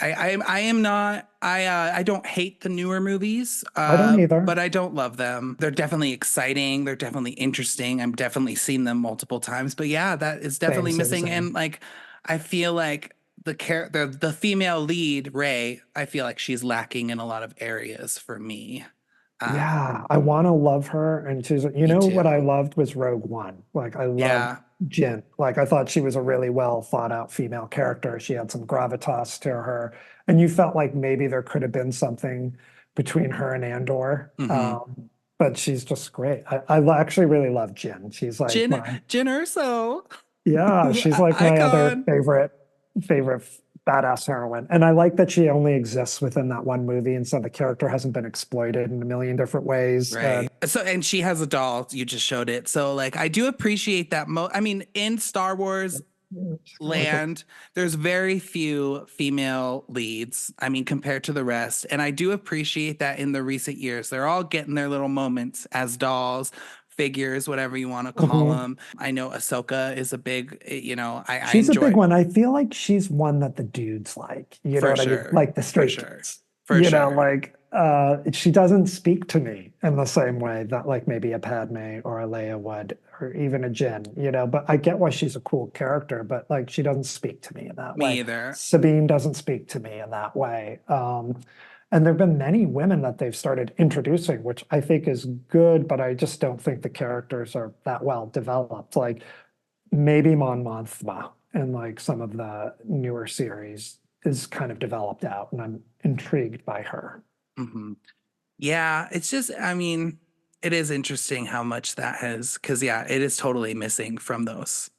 Speaker 1: am not I don't hate the newer movies,
Speaker 2: I don't either.
Speaker 1: but I don't love them. They're definitely exciting. They're definitely interesting. I've definitely seen them multiple times. But yeah, that is
Speaker 2: Same,
Speaker 1: definitely
Speaker 2: same,
Speaker 1: missing.
Speaker 2: same.
Speaker 1: And like I feel like the female lead, Ray, I feel like she's lacking in a lot of areas for me.
Speaker 2: Yeah, I want to love her. And
Speaker 1: Me
Speaker 2: what I
Speaker 1: too.
Speaker 2: loved was Rogue One. Like, I loved
Speaker 1: Yeah.
Speaker 2: Jin. Like, I thought she was a really well thought out female character. She had some gravitas to her. And you felt like maybe there could have been something between her and Andor.
Speaker 1: Hmm.
Speaker 2: But she's just great. I actually really love Jin. She's like
Speaker 1: Jin Urso.
Speaker 2: yeah, she's like my other
Speaker 1: Icon.
Speaker 2: favorite badass heroine. And I like that she only exists within that one movie, and so the character hasn't been exploited in a million different ways.
Speaker 1: Right. So, and she has a doll. You just showed it. So, like, I do appreciate that. I mean, in Star Wars
Speaker 2: She's got like
Speaker 1: land, there's very few female leads. I mean, compared to the rest. And I do appreciate that in the recent years. They're all getting their little moments as dolls, figures, whatever you want to call
Speaker 2: mhm.
Speaker 1: them. I know Ahsoka is a big, I
Speaker 2: She's a big
Speaker 1: enjoy
Speaker 2: one. I feel like she's one that the dudes like. You know
Speaker 1: for
Speaker 2: what I mean?
Speaker 1: sure.
Speaker 2: Like the
Speaker 1: For
Speaker 2: straight
Speaker 1: sure.
Speaker 2: dudes.
Speaker 1: For sure.
Speaker 2: Like she doesn't speak to me in the same way that like maybe a Padme or a Leia would, or even a Jin, but I get why she's a cool character, but like she doesn't speak to me in that
Speaker 1: Me
Speaker 2: way.
Speaker 1: either.
Speaker 2: Sabine doesn't speak to me in that way. And there have been many women that they've started introducing, which I think is good, but I just don't think the characters are that well developed. Like maybe Mon Mothma and like some of the newer series is kind of developed out, and I'm intrigued by her.
Speaker 1: Hmm. Yeah, it's just, I mean, it is interesting how much that has, because yeah, it is totally missing from those.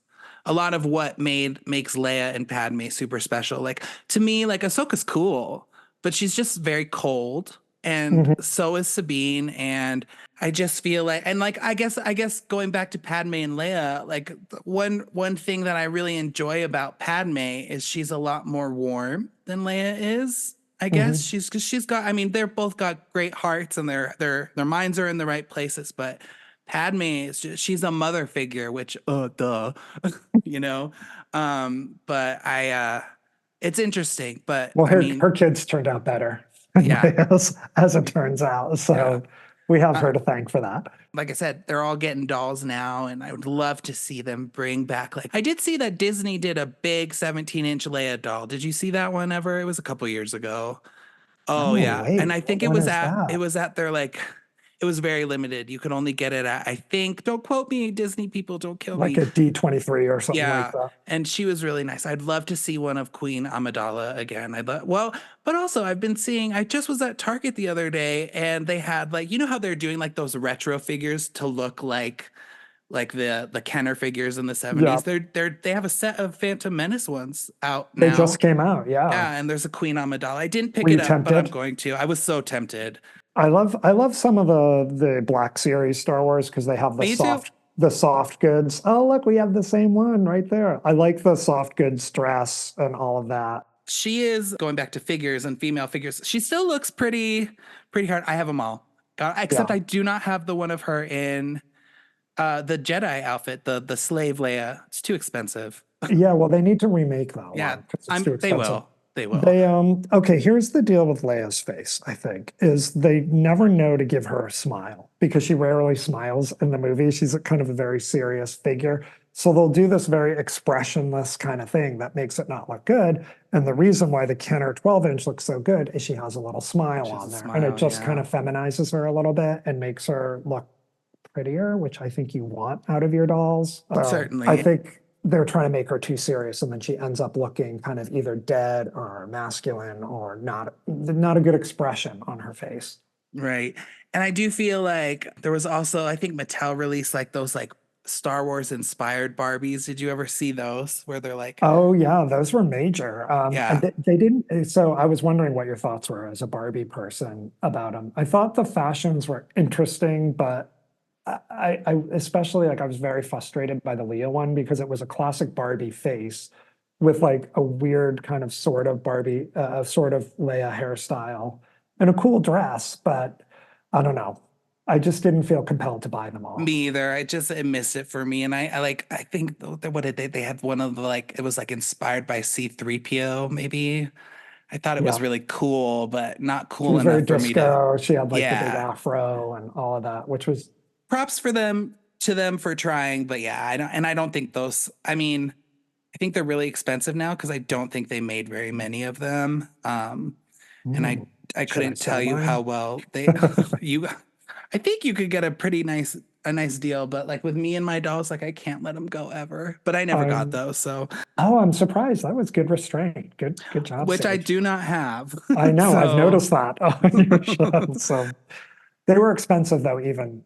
Speaker 1: A lot of what makes Leia and Padme super special. Like to me, like Ahsoka's cool, but she's just very cold, and
Speaker 2: Mhm,
Speaker 1: so is Sabine. And I just feel like, and like I guess going back to Padme and Leia, like one thing that I really enjoy about Padme is she's a lot more warm than Leia is. I guess
Speaker 2: mhm.
Speaker 1: she's because she's got. I mean, they're both got great hearts and their minds are in the right places. But Padme is she's a mother figure, which duh, you know. But it's interesting. But
Speaker 2: Well,
Speaker 1: I
Speaker 2: her
Speaker 1: mean,
Speaker 2: kids turned out better than
Speaker 1: yeah,
Speaker 2: Leia's, as it turns out.
Speaker 1: yeah.
Speaker 2: So we have
Speaker 1: Uh,
Speaker 2: her to thank for that.
Speaker 1: like I said, they're all getting dolls now, and I would love to see them bring back. Like I did see that Disney did a big 17-inch Leia doll. Did you see that one ever? It was a couple years ago. Oh
Speaker 2: Oh,
Speaker 1: yeah. And
Speaker 2: wait,
Speaker 1: I
Speaker 2: what
Speaker 1: think
Speaker 2: one is
Speaker 1: it
Speaker 2: that?
Speaker 1: was at their like it was very limited. You could only get it at I think don't quote me, Disney people, don't kill
Speaker 2: Like
Speaker 1: me.
Speaker 2: a D23 or something like
Speaker 1: Yeah.
Speaker 2: that.
Speaker 1: And she was really nice. I'd love to see one of Queen Amidala again. I'd love well, but also I've been seeing I just was at Target the other day and they had like you know how they're doing like those retro figures to look like the Kenner figures in the
Speaker 2: Yeah,
Speaker 1: 70s. They have a set of Phantom Menace ones out
Speaker 2: they just
Speaker 1: now.
Speaker 2: came out. Yeah.
Speaker 1: Yeah, and there's a Queen Amidala. I didn't
Speaker 2: Were
Speaker 1: pick
Speaker 2: you
Speaker 1: it up, but I'm
Speaker 2: tempted?
Speaker 1: going to. I was so tempted.
Speaker 2: I love some of the Black Series Star Wars because they have
Speaker 1: Me too.
Speaker 2: the soft goods. Oh, look, we have the same one right there. I like the soft goods dress and all of that.
Speaker 1: She is going back to figures and female figures. She still looks pretty hard. I have them all. Except
Speaker 2: Yeah.
Speaker 1: I do not have the one of her in the Jedi outfit, the slave Leia. It's too expensive.
Speaker 2: Yeah, well, they need to remake that
Speaker 1: Yeah,
Speaker 2: one because it's too
Speaker 1: they
Speaker 2: expensive.
Speaker 1: will. They will.
Speaker 2: Okay, here's the deal with Leia's face, I think, is they never know to give her a smile because she rarely smiles in the movie. She's a kind of a very serious figure. So they'll do this very expressionless kind of thing that makes it not look good. And the reason why the Kenner 12-inch looks so good is she has a little smile
Speaker 1: She's a
Speaker 2: on there. And it
Speaker 1: smile,
Speaker 2: just kind
Speaker 1: yeah.
Speaker 2: of feminizes her a little bit and makes her look prettier, which I think you want out of your dolls. I
Speaker 1: Certainly.
Speaker 2: think they're trying to make her too serious, and then she ends up looking kind of either dead or masculine or not a good expression on her face.
Speaker 1: Right. And I do feel like there was also, I think Mattel released like those like Star Wars inspired Barbies. Did you ever see those where they're like,
Speaker 2: Oh yeah, those were major. And
Speaker 1: yeah,
Speaker 2: they didn't. So I was wondering what your thoughts were as a Barbie person about them. I thought the fashions were interesting, but I especially like I was very frustrated by the Leah one because it was a classic Barbie face with like a weird kind of sort of Barbie, sort of Leia hairstyle and a cool dress, but I don't know. I just didn't feel compelled to buy them all.
Speaker 1: Me either. I missed it for me. And I like, I think what did they had one of the like, it was like inspired by C3PO, maybe. I thought it was
Speaker 2: Yeah.
Speaker 1: really cool, but not
Speaker 2: She
Speaker 1: cool
Speaker 2: was very
Speaker 1: enough for me to,
Speaker 2: disco. She had like the big
Speaker 1: yeah.
Speaker 2: afro and all of that, which was,
Speaker 1: Props for them to them for trying. But yeah, I don't think those, I mean, I think they're really expensive now because I don't think they made very many of them. And
Speaker 2: mm,
Speaker 1: I
Speaker 2: should I
Speaker 1: couldn't tell
Speaker 2: sell
Speaker 1: you how
Speaker 2: mine?
Speaker 1: well they you I think you could get a nice deal, but like with me and my dolls, like I can't let them go ever. But I never got
Speaker 2: I'm,
Speaker 1: those, so
Speaker 2: oh, I'm surprised. That was good restraint. Good job,
Speaker 1: which I
Speaker 2: Sage.
Speaker 1: do not have.
Speaker 2: I know, I've
Speaker 1: So
Speaker 2: noticed that on your show. So they were expensive though, even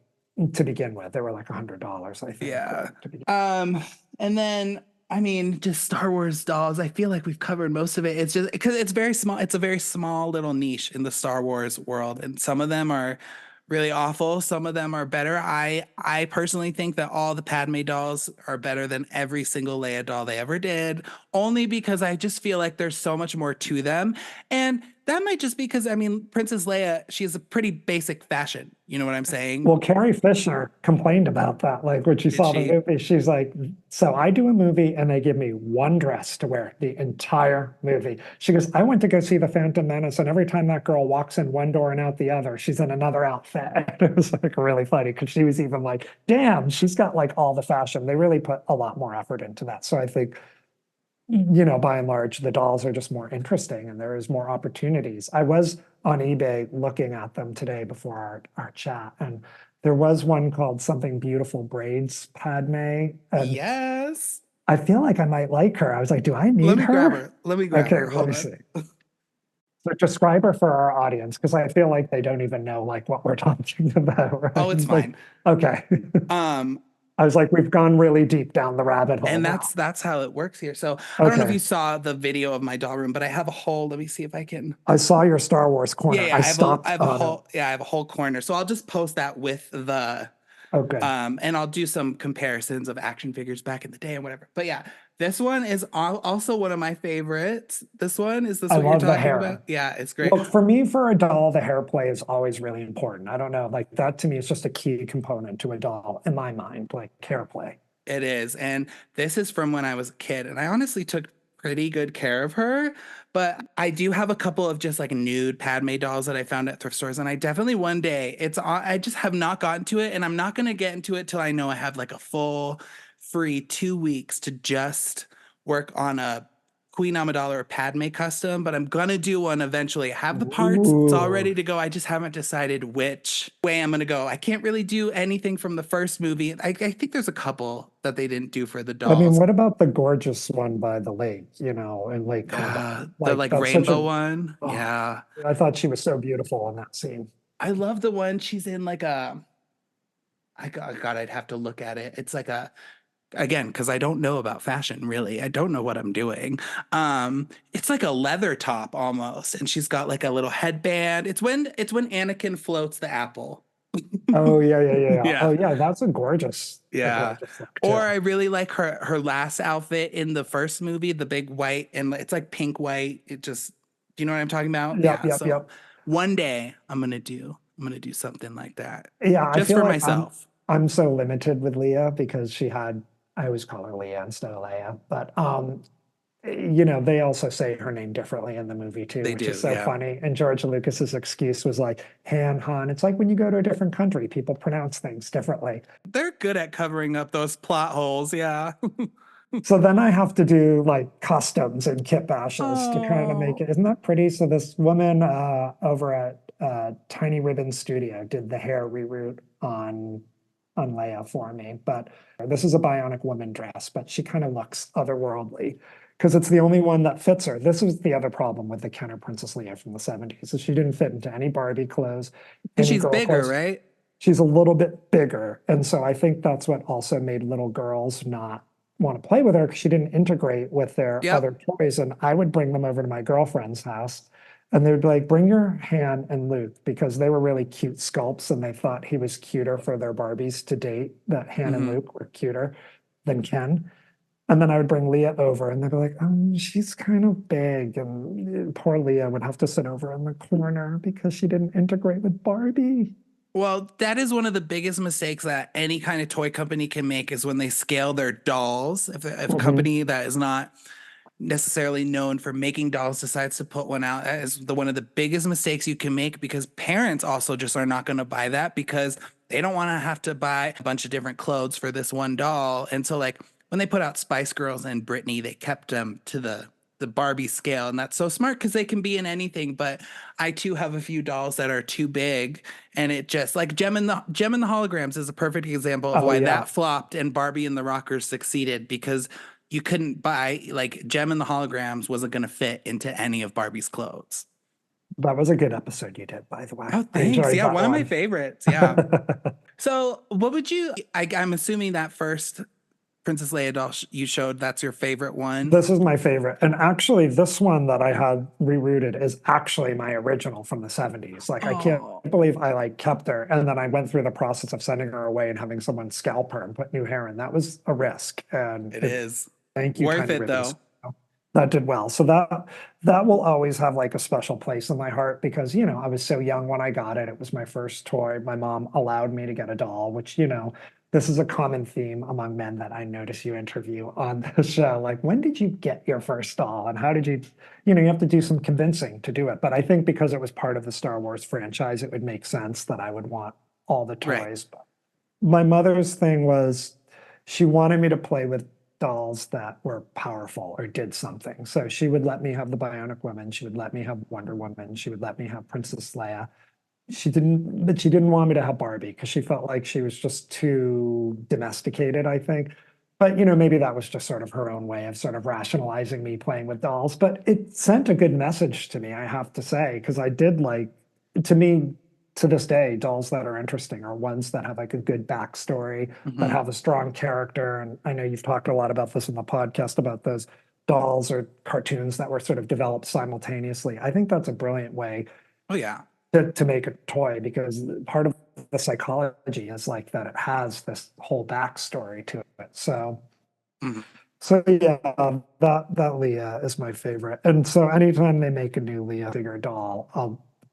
Speaker 2: to begin with. They were like $100, I think.
Speaker 1: yeah.
Speaker 2: To begin.
Speaker 1: Um and then I mean, just Star Wars dolls. I feel like we've covered most of it. It's just because it's very small. It's a very small little niche in the Star Wars world, and some of them are really awful. Some of them are better. I personally think that all the Padme dolls are better than every single Leia doll they ever did, only because I just feel like there's so much more to them. And that might just because I mean, Princess Leia, she has a pretty basic fashion. You know what I'm saying?
Speaker 2: Well, Carrie Fisher complained about that. Like when she
Speaker 1: Did
Speaker 2: saw the
Speaker 1: she?
Speaker 2: movie, she's like, so I do a movie and they give me one dress to wear the entire movie. She goes, I went to go see The Phantom Menace, and every time that girl walks in one door and out the other, she's in another outfit. And it was like really funny because she was even like, damn, she's got like all the fashion. They really put a lot more effort into that. So I think, by and large, the dolls are just more interesting and there is more opportunities. I was on eBay looking at them today before our chat, and there was one called Something Beautiful Braids Padme. And
Speaker 1: Yes.
Speaker 2: I feel like I might like her. I was like, do I
Speaker 1: Let
Speaker 2: need
Speaker 1: me grab
Speaker 2: her?
Speaker 1: her. Let me grab
Speaker 2: Okay,
Speaker 1: her.
Speaker 2: let
Speaker 1: Hold
Speaker 2: me
Speaker 1: on.
Speaker 2: see. So describe her for our audience, because I feel like they don't even know like what we're talking about,
Speaker 1: Oh,
Speaker 2: right?
Speaker 1: it's
Speaker 2: Like,
Speaker 1: fine.
Speaker 2: okay.
Speaker 1: Um,
Speaker 2: I was like, we've gone really deep down the rabbit hole
Speaker 1: and
Speaker 2: now.
Speaker 1: that's how it works here. So I don't know if
Speaker 2: Okay.
Speaker 1: you saw the video of my doll room, but I have a whole. Let me see if I can.
Speaker 2: I saw your Star Wars
Speaker 1: Yeah,
Speaker 2: corner.
Speaker 1: yeah.
Speaker 2: I stopped on it.
Speaker 1: I have a whole corner. So I'll just post that with the
Speaker 2: Oh, good.
Speaker 1: and I'll do some comparisons of action figures back in the day and whatever. But yeah, this one is also one of my favorites. Is this
Speaker 2: I
Speaker 1: what you're
Speaker 2: love the
Speaker 1: talking about?
Speaker 2: hair.
Speaker 1: Yeah, it's great.
Speaker 2: Look, for me, for a doll, the hair play is always really important. I don't know, like that to me is just a key component to a doll in my mind, like hair play.
Speaker 1: It is. And this is from when I was a kid. And I honestly took pretty good care of her. But I do have a couple of just like nude Padme dolls that I found at thrift stores. And I definitely one day, I just have not gotten to it. And I'm not going to get into it till I know I have like a full free 2 weeks to just work on a Queen Amidala or Padme custom, but I'm gonna do one eventually. I have the parts, it's all
Speaker 2: Ooh.
Speaker 1: ready to go. I just haven't decided which way I'm gonna go. I can't really do anything from the first movie. I think there's a couple that they didn't do for the
Speaker 2: I mean,
Speaker 1: dolls.
Speaker 2: what about the gorgeous one by the lake, in Lake Como?
Speaker 1: The
Speaker 2: Like
Speaker 1: like
Speaker 2: that's such
Speaker 1: rainbow
Speaker 2: a,
Speaker 1: one.
Speaker 2: oh,
Speaker 1: Yeah.
Speaker 2: I thought she was so beautiful in that scene.
Speaker 1: I love the one she's in like a God, I'd have to look at it. It's like a again, because I don't know about fashion really. I don't know what I'm doing. It's like a leather top almost, and she's got like a little headband. It's when Anakin floats the apple.
Speaker 2: Oh yeah, yeah, yeah, yeah. Oh
Speaker 1: Yeah.
Speaker 2: yeah, that's a
Speaker 1: Yeah.
Speaker 2: gorgeous look
Speaker 1: Or
Speaker 2: too.
Speaker 1: I really like her last outfit in the first movie, the big white and it's like pink white. It just do you know what I'm talking about?
Speaker 2: Yep,
Speaker 1: Yeah.
Speaker 2: yep,
Speaker 1: So
Speaker 2: yep.
Speaker 1: one day I'm gonna do something like that.
Speaker 2: Yeah, I
Speaker 1: Just
Speaker 2: feel
Speaker 1: for
Speaker 2: like
Speaker 1: myself.
Speaker 2: I'm so limited with Leah because she had, I always call her Leah instead of Leia, but they also say her name differently in the movie too,
Speaker 1: They
Speaker 2: which is
Speaker 1: do,
Speaker 2: so
Speaker 1: yeah.
Speaker 2: funny. And George Lucas's excuse was like Han Han. It's like when you go to a different country, people pronounce things differently.
Speaker 1: They're good at covering up those plot holes, yeah.
Speaker 2: So then I have to do like customs and kit bashes to kind of make
Speaker 1: Oh.
Speaker 2: it. Isn't that pretty? So this woman over at Tiny Ribbon Studio did the hair reroute on Leia for me. But this is a bionic woman dress, but she kind of looks otherworldly because it's the only one that fits her. This was the other problem with the Kenner Princess Leia from the 70s, is she didn't fit into any Barbie clothes,
Speaker 1: And
Speaker 2: any
Speaker 1: she's
Speaker 2: girl
Speaker 1: bigger,
Speaker 2: clothes.
Speaker 1: right?
Speaker 2: She's a little bit bigger. And so I think that's what also made little girls not want to play with her because she didn't integrate with their
Speaker 1: Yep.
Speaker 2: other toys. And I would bring them over to my girlfriend's house And they'd be like, bring your Han and Luke because they were really cute sculpts and they thought he was cuter for their Barbies to date, that Han and
Speaker 1: Hmm.
Speaker 2: Luke were cuter than Ken. And then I would bring Leah over and they'd be like, she's kind of big. And poor Leah would have to sit over in the corner because she didn't integrate with Barbie.
Speaker 1: Well, that is one of the biggest mistakes that any kind of toy company can make is when they scale their dolls. If a
Speaker 2: Hmm.
Speaker 1: company that is not necessarily known for making dolls decides to put one out, that is one of the biggest mistakes you can make because parents also just are not going to buy that because they don't want to have to buy a bunch of different clothes for this one doll. And so, like, when they put out Spice Girls and Britney, they kept them to the Barbie scale, and that's so smart because they can be in anything. But I too have a few dolls that are too big, and it just like Gem and the Holograms is a perfect example of
Speaker 2: Oh,
Speaker 1: why
Speaker 2: yeah.
Speaker 1: that flopped and Barbie and the Rockers succeeded because you couldn't buy like Gem and the Holograms wasn't going to fit into any of Barbie's clothes.
Speaker 2: That was a good episode you did, by the way.
Speaker 1: Oh,
Speaker 2: I
Speaker 1: thanks.
Speaker 2: enjoyed
Speaker 1: Yeah,
Speaker 2: that
Speaker 1: one of my
Speaker 2: one.
Speaker 1: favorites. Yeah. So, what would you? I'm assuming that first Princess Leia doll you showed, that's your favorite one.
Speaker 2: This is my favorite. And actually, this one that I had rerouted is actually my original from the 70s. Like, I can't
Speaker 1: Oh,
Speaker 2: believe I like kept her. And then I went through the process of sending her away and having someone scalp her and put new hair in. That was a risk. And
Speaker 1: it is
Speaker 2: thank you,
Speaker 1: worth
Speaker 2: Tiny
Speaker 1: it
Speaker 2: Rivers.
Speaker 1: though.
Speaker 2: That did well. So that will always have like a special place in my heart because, I was so young when I got it. It was my first toy. My mom allowed me to get a doll, which, this is a common theme among men that I notice you interview on the show. Like, when did you get your first doll and how did you have to do some convincing to do it. But I think because it was part of the Star Wars franchise, it would make sense that I would want all the
Speaker 1: Right.
Speaker 2: toys. But my mother's thing was she wanted me to play with dolls that were powerful or did something. So she would let me have the Bionic Woman. She would let me have Wonder Woman. She would let me have Princess Leia. But she didn't want me to have Barbie because she felt like she was just too domesticated, I think. But maybe that was just sort of her own way of sort of rationalizing me playing with dolls. But it sent a good message to me, I have to say, because I did like, to me, to this day, dolls that are interesting are ones that have like a good backstory, that
Speaker 1: Hmm.
Speaker 2: have a strong character. And I know you've talked a lot about this in the podcast about those dolls or cartoons that were sort of developed simultaneously. I think that's a brilliant way
Speaker 1: Oh yeah.
Speaker 2: to make a toy because part of the psychology is like that it has this whole backstory to it.
Speaker 1: Mhm.
Speaker 2: So yeah, that Leah is my favorite. And so anytime they make a new Leah figure doll,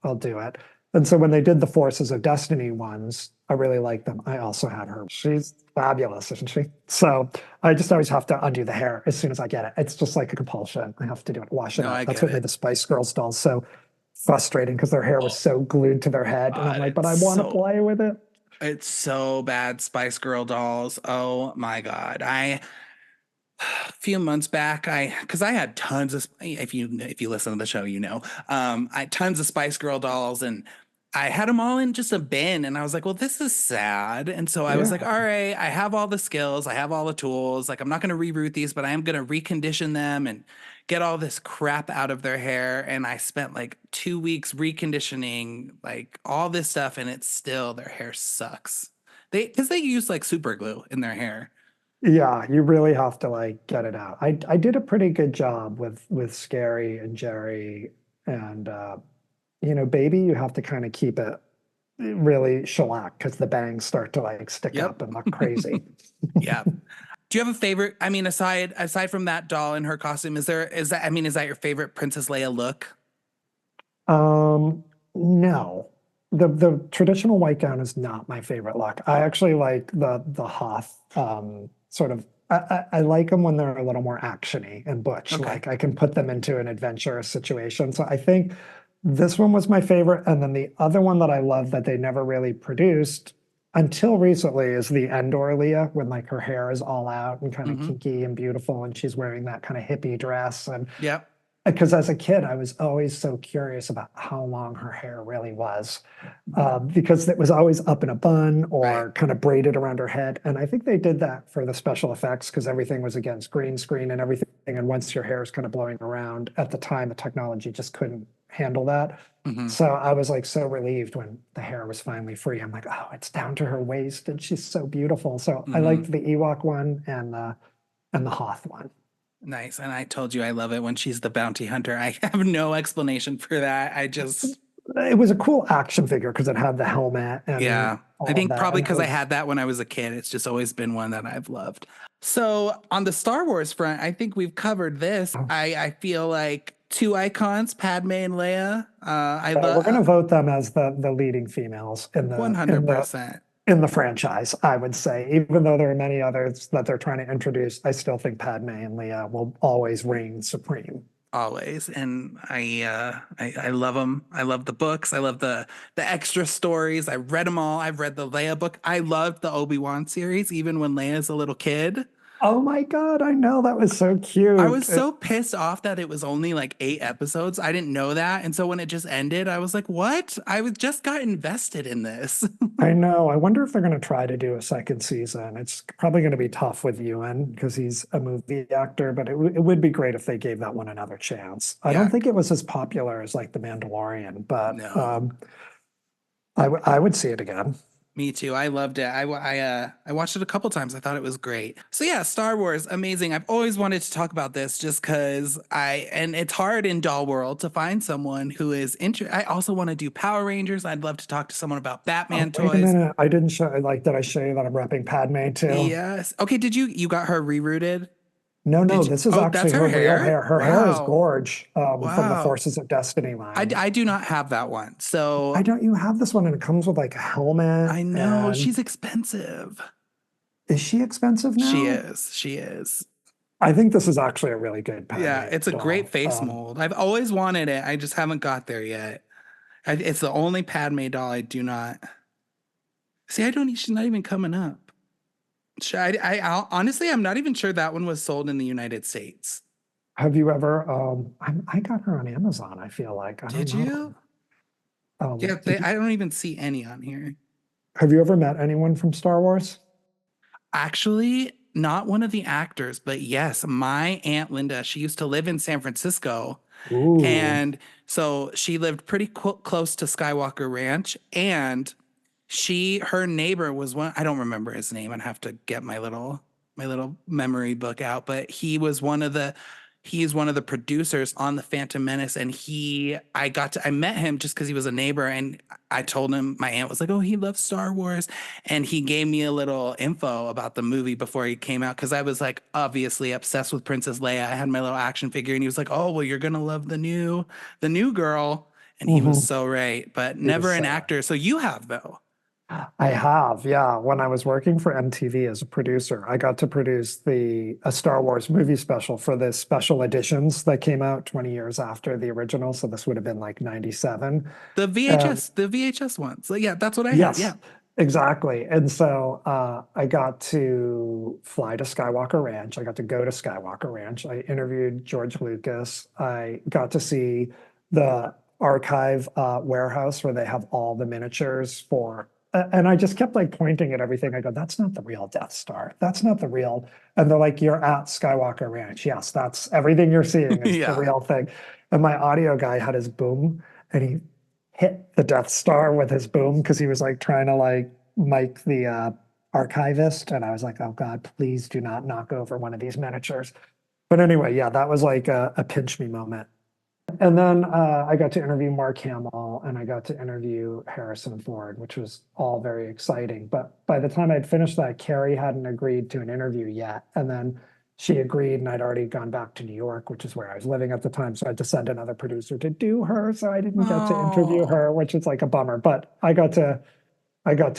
Speaker 2: I'll do it. And so when they did the Forces of Destiny ones, I really like them. I also had her. She's fabulous, isn't she? So I just always have to undo the hair as soon as I get it. It's just like a compulsion. I have to do it, wash it
Speaker 1: No,
Speaker 2: out.
Speaker 1: I
Speaker 2: That's
Speaker 1: get
Speaker 2: what made
Speaker 1: it.
Speaker 2: the Spice Girls dolls so frustrating because their hair was
Speaker 1: Oh
Speaker 2: so glued to their head. And I'm
Speaker 1: God,
Speaker 2: like, but I want to play with it.
Speaker 1: it's so bad. Spice Girl dolls. Oh my God. A few months back, because I had tons of, if you listen to the show, I had tons of Spice Girl dolls, and I had them all in just a bin, and I was like, well, this is sad. And so I was like,
Speaker 2: Yeah.
Speaker 1: all right, I have all the skills, I have all the tools. Like, I'm not going to reroute these, but I am going to recondition them and get all this crap out of their hair. And I spent like 2 weeks reconditioning like all this stuff, and it's still their hair sucks. Because they use like super glue in their hair.
Speaker 2: Yeah, you really have to like get it out. I did a pretty good job with Scary and Jerry and Baby, you have to kind of keep it really shellac because the bangs start to like stick
Speaker 1: Yep.
Speaker 2: up and look crazy.
Speaker 1: Yeah. Do you have a favorite? I mean, aside from that doll in her costume, is that your favorite Princess Leia look?
Speaker 2: Um, no. The traditional white gown is not my favorite look. I actually like the Hoth sort of I like them when they're a little more actiony and butch.
Speaker 1: Okay.
Speaker 2: Like I can put them into an adventurous situation. So I think this one was my favorite. And then the other one that I love that they never really produced until recently is the Endor Leah when like her hair is all out and kind of
Speaker 1: Mm-hmm.
Speaker 2: kinky and beautiful and she's wearing that kind of hippie dress. And
Speaker 1: Yep.
Speaker 2: because as a kid, I was always so curious about how long her hair really was, because it was always up in a bun
Speaker 1: Right.
Speaker 2: or kind of braided around her head. And I think they did that for the special effects because everything was against green screen and everything. And once your hair is kind of blowing around, at the time, the technology just couldn't handle that.
Speaker 1: Mm-hmm.
Speaker 2: So I was like so relieved when the hair was finally free. I'm like, oh, it's down to her waist and she's so beautiful. So I
Speaker 1: Mm-hmm.
Speaker 2: liked the Ewok one and the Hoth one.
Speaker 1: Nice. And I told you I love it when she's the bounty hunter. I have no explanation for that. I just,
Speaker 2: It was a cool action figure because it had the helmet and
Speaker 1: yeah. I
Speaker 2: all of
Speaker 1: think
Speaker 2: that.
Speaker 1: probably
Speaker 2: And it
Speaker 1: because I
Speaker 2: was,
Speaker 1: had that when I was a kid. It's just always been one that I've loved. So on the Star Wars front, I think we've covered this. I feel like two icons, Padme and Leia. I
Speaker 2: we're going to
Speaker 1: love
Speaker 2: vote them as the leading females in the
Speaker 1: 100%.
Speaker 2: in the franchise, I would say. Even though there are many others that they're trying to introduce, I still think Padme and Leia will always reign supreme.
Speaker 1: Always. And I love them. I love the books. I love the extra stories. I read them all. I've read the Leia book. I loved the Obi-Wan series even when Leia's a little kid.
Speaker 2: Oh my God, I know that was so
Speaker 1: I
Speaker 2: cute.
Speaker 1: was so pissed off that it was only like 8 episodes. I didn't know that. And so when it just ended, I was like, what? I was just got invested in this.
Speaker 2: I know. I wonder if they're going to try to do a second season. It's probably going to be tough with Ewan because he's a movie actor, but it would be great if they gave that one another chance. I don't
Speaker 1: Yeah,
Speaker 2: think it was as popular as like The Mandalorian, but
Speaker 1: no.
Speaker 2: I would see it again.
Speaker 1: Me too. I loved it. I watched it a couple times. I thought it was great. So yeah, Star Wars, amazing. I've always wanted to talk about this just because and it's hard in doll world to find someone who is I also want to do Power Rangers. I'd love to talk to someone about
Speaker 2: Oh,
Speaker 1: Batman
Speaker 2: wait a
Speaker 1: toys.
Speaker 2: minute. I didn't show, like, did I show you that I'm repping Padme too?
Speaker 1: Yes. Okay, did you got her rerouted?
Speaker 2: No, no,
Speaker 1: Did you?
Speaker 2: this is
Speaker 1: Oh,
Speaker 2: actually
Speaker 1: that's her
Speaker 2: her real
Speaker 1: hair?
Speaker 2: hair. Her hair is
Speaker 1: Wow.
Speaker 2: gorge from the
Speaker 1: Wow.
Speaker 2: Forces of Destiny line.
Speaker 1: I do not have that one.
Speaker 2: Why
Speaker 1: So
Speaker 2: don't you have this one? And it comes with like a helmet.
Speaker 1: I know
Speaker 2: And
Speaker 1: she's expensive.
Speaker 2: is she expensive
Speaker 1: She
Speaker 2: now?
Speaker 1: is. She is.
Speaker 2: I think this is actually a really good
Speaker 1: Yeah,
Speaker 2: Padme
Speaker 1: it's a great
Speaker 2: doll.
Speaker 1: face mold. I've always wanted it. I just haven't got there yet. It's the only Padme doll I do not see. I don't. She's not even coming up. Honestly, I'm not even sure that one was sold in the United States.
Speaker 2: Have you ever? I got her on Amazon. I feel like I don't
Speaker 1: Did
Speaker 2: know.
Speaker 1: you? Yeah, I don't even see any on here.
Speaker 2: Have you ever met anyone from Star Wars?
Speaker 1: Actually, not one of the actors, but yes, my Aunt Linda, she used to live in San Francisco.
Speaker 2: Ooh.
Speaker 1: And so she lived pretty close to Skywalker Ranch. And her neighbor was one, I don't remember his name. I'd have to get my little memory book out, but he's one of the producers on the Phantom Menace. And I met him just because he was a neighbor. And I told him, my aunt was like, oh, he loves Star Wars. And he gave me a little info about the movie before he came out. Cause I was like, obviously obsessed with Princess Leia. I had my little action figure and he was like, oh, well, you're going to love the new girl. And he was
Speaker 2: Hmm.
Speaker 1: so right, but
Speaker 2: He was
Speaker 1: never an
Speaker 2: so right.
Speaker 1: actor. So you have though.
Speaker 2: I have, yeah. When I was working for MTV as a producer, I got to produce a Star Wars movie special for the special editions that came out 20 years after the original. So this would have been like 97. And
Speaker 1: The VHS ones. So yeah, that's what I had. Yeah.
Speaker 2: yes, exactly. And so I got to fly to Skywalker Ranch. I got to go to Skywalker Ranch. I interviewed George Lucas. I got to see the archive warehouse where they have all the miniatures for. And I just kept like pointing at everything. I go, that's not the real Death Star. That's not the real. And they're like, you're at Skywalker Ranch. Yes, that's everything you're seeing is the
Speaker 1: Yeah.
Speaker 2: real thing. And my audio guy had his boom and he hit the Death Star with his boom because he was like trying to like mic the archivist. And I was like, oh God, please do not knock over one of these miniatures. But anyway, yeah, that was like a pinch me moment. And then I got to interview Mark Hamill and I got to interview Harrison Ford, which was all very exciting. But by the time I'd finished that, Carrie hadn't agreed to an interview yet. And then she agreed, and I'd already gone back to New York, which is where I was living at the time. So I had to send another producer to do her. So I didn't get to interview
Speaker 1: Oh,
Speaker 2: her, which is like a bummer. But I got to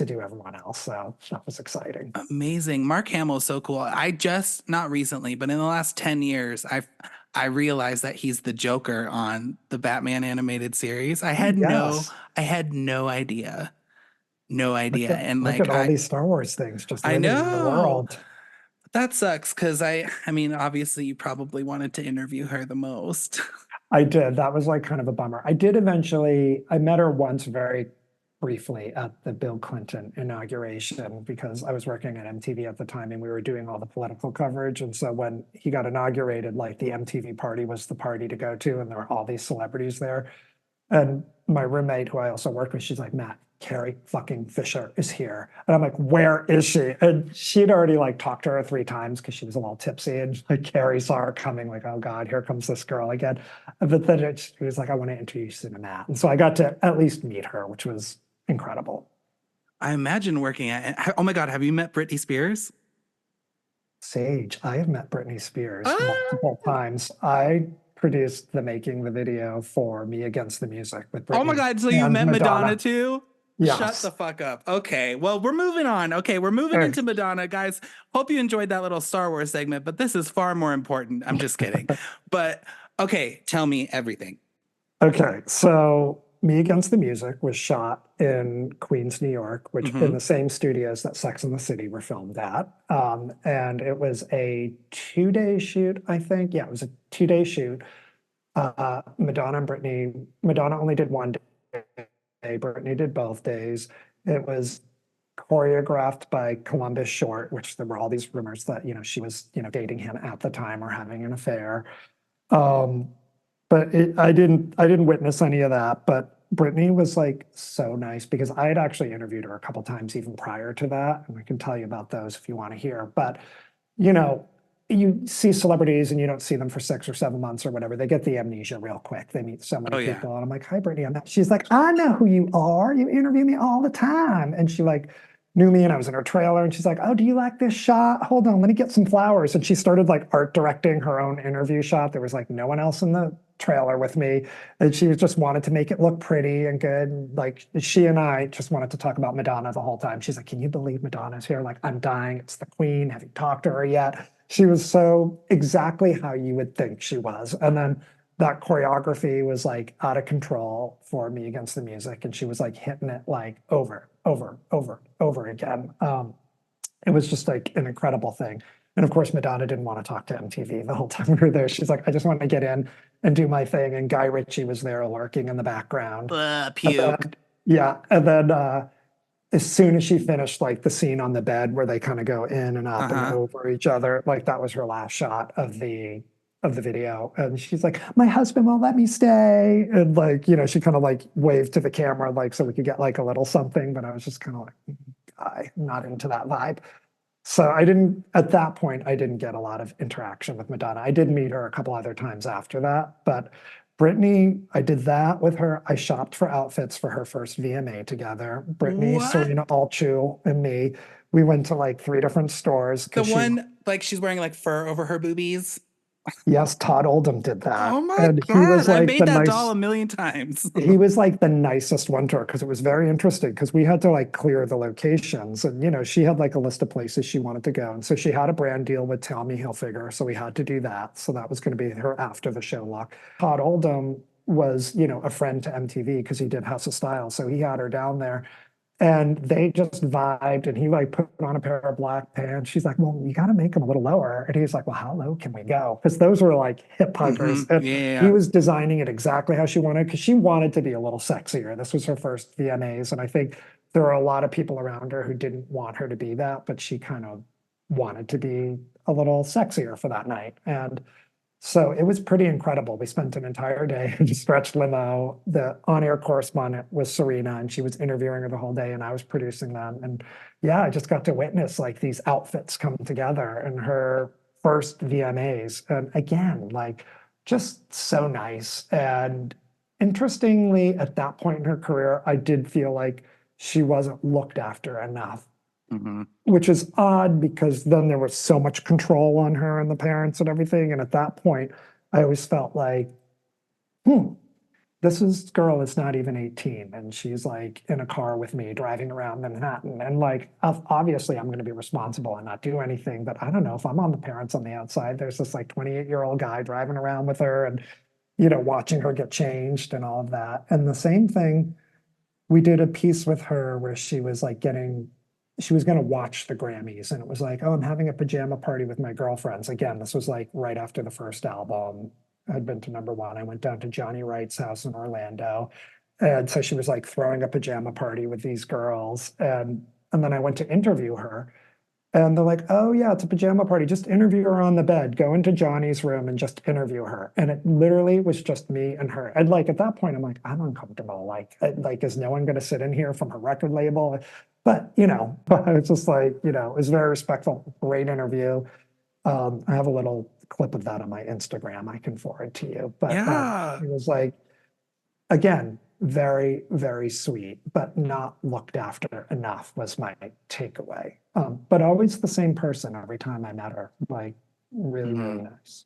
Speaker 2: do everyone else. So that was exciting.
Speaker 1: amazing. Mark Hamill is so cool. I just not recently, but in the last 10 years, I realized that he's the Joker on the Batman animated series.
Speaker 2: Oh, yes.
Speaker 1: I had no idea. No idea. And
Speaker 2: Look
Speaker 1: like
Speaker 2: at all these Star Wars things just
Speaker 1: I
Speaker 2: living in the
Speaker 1: know
Speaker 2: world.
Speaker 1: that sucks because I mean, obviously you probably wanted to interview her the most.
Speaker 2: I did. That was like kind of a bummer. I met her once very briefly at the Bill Clinton inauguration because I was working at MTV at the time and we were doing all the political coverage. And so when he got inaugurated, like the MTV party was the party to go to, and there were all these celebrities there. And my roommate, who I also worked with, she's like, Matt, Carrie fucking Fisher is here. And I'm like, where is she? And she'd already like talked to her 3 times because she was a little tipsy. And like Carrie saw her coming, like, oh God, here comes this girl again. But then it was like, I want to introduce you to Matt. And so I got to at least meet her, which was incredible.
Speaker 1: I imagine working at, oh my God, have you met Britney Spears?
Speaker 2: Sage, I have met Britney Spears
Speaker 1: Ah!
Speaker 2: multiple times. I produced the making the video for Me Against the Music with
Speaker 1: Oh my
Speaker 2: Britney
Speaker 1: God, so you
Speaker 2: and
Speaker 1: met Madonna
Speaker 2: Madonna.
Speaker 1: too? Shut
Speaker 2: Yes.
Speaker 1: the fuck up. Okay, well, we're moving on. Okay, we're moving into Madonna, guys. Hope you enjoyed that little Star Wars segment, but this is far more important. I'm just kidding. But okay, tell me everything.
Speaker 2: Okay, so Me Against the Music was shot in Queens, New York, which in
Speaker 1: Hmm.
Speaker 2: the same studios that Sex and the City were filmed at. And it was a 2-day shoot, I think. Yeah, it was a 2-day shoot. Madonna and Britney, Madonna only did 1 day, Britney did both days. It was choreographed by Columbus Short, which there were all these rumors that, she was, dating him at the time or having an affair. Um, but I didn't witness any of that. But Brittany was like so nice because I had actually interviewed her a couple times even prior to that, and I can tell you about those if you want to hear. But you know, you see celebrities and you don't see them for 6 or 7 months or whatever. They get the amnesia real quick. They meet so many
Speaker 1: Oh yeah.
Speaker 2: people, and I'm like, "Hi, Brittany." She's like, "I know who you are. You interview me all the time." And she like knew me, and I was in her trailer, and she's like, "Oh, do you like this shot? Hold on, let me get some flowers." And she started like art directing her own interview shot. There was like no one else in the trailer with me, and she just wanted to make it look pretty and good. And like she and I just wanted to talk about Madonna the whole time. She's like, "Can you believe Madonna's here? Like, I'm dying. It's the queen. Have you talked to her yet?" She was so exactly how you would think she was. And then that choreography was like out of control for Me Against the Music. And she was like hitting it like over again. It was just like an incredible thing. And of course, Madonna didn't want to talk to MTV the whole time we were there. She's like, I just want to get in and do my thing. And Guy Ritchie was there lurking in the background. And
Speaker 1: Puke.
Speaker 2: then, yeah. And then as soon as she finished like the scene on the bed where they kind of go in and up and
Speaker 1: Uh-huh.
Speaker 2: over each other, like that was her last shot of the video. And she's like, my husband won't let me stay. And like, she kind of like waved to the camera, like so we could get like a little something. But I was just kind of like, I'm not into that vibe. So at that point, I didn't get a lot of interaction with Madonna. I did meet her a couple other times after that, but Brittany, I did that with her. I shopped for outfits for her first VMA together. Brittany,
Speaker 1: What?
Speaker 2: Serena Alchu, and me. We went to like 3 different stores
Speaker 1: The
Speaker 2: because
Speaker 1: one like she's wearing like fur over her boobies.
Speaker 2: yes, Todd Oldham did that.
Speaker 1: Oh my
Speaker 2: And
Speaker 1: God, I made that doll a million times.
Speaker 2: he was like the nicest one to her because it was very interesting because we had to like clear the locations and she had like a list of places she wanted to go, and so she had a brand deal with Tommy Hilfiger, so we had to do that. So that was going to be her after the show look. Todd Oldham was a friend to MTV because he did House of Style, so he had her down there and they just vibed, and he like put on a pair of black pants. She's like, well, you got to make them a little lower. And he's like, well, how low can we go? Because those were like hip huggers. And he
Speaker 1: Yeah.
Speaker 2: was designing it exactly how she wanted because she wanted to be a little sexier. This was her first VMAs. And I think there were a lot of people around her who didn't want her to be that, but she kind of wanted to be a little sexier for that night. And so it was pretty incredible. We spent an entire day in a stretch limo. The on-air correspondent was Serena, and she was interviewing her the whole day, and I was producing them. And yeah, I just got to witness like these outfits come together in her first VMAs. And again, like just so nice. And interestingly, at that point in her career, I did feel like she wasn't looked after enough,
Speaker 1: Hmm.
Speaker 2: which is odd because then there was so much control on her and the parents and everything. And at that point, I always felt like, hmm, girl is not even 18 and she's like in a car with me driving around Manhattan. And like, obviously I'm going to be responsible and not do anything, but I don't know if I'm on the parents on the outside. There's this like 28-year-old guy driving around with her and, watching her get changed and all of that. And the same thing, we did a piece with her where she was going to watch the Grammys, and it was like, oh, I'm having a pajama party with my girlfriends. Again, this was like right after the first album had been to #1. I went down to Johnny Wright's house in Orlando. And so she was like throwing a pajama party with these girls. And then I went to interview her. And they're like, oh yeah, it's a pajama party. Just interview her on the bed. Go into Johnny's room and just interview her. And it literally was just me and her. And like at that point, I'm like, I'm uncomfortable. Like, is no one going to sit in here from her record label? But it's just like, it was very respectful, great interview. I have a little clip of that on my Instagram I can forward to you. But
Speaker 1: Yeah.
Speaker 2: it was like, again, very, very sweet, but not looked after enough was my takeaway. But always the same person every time I met her, like really, really nice.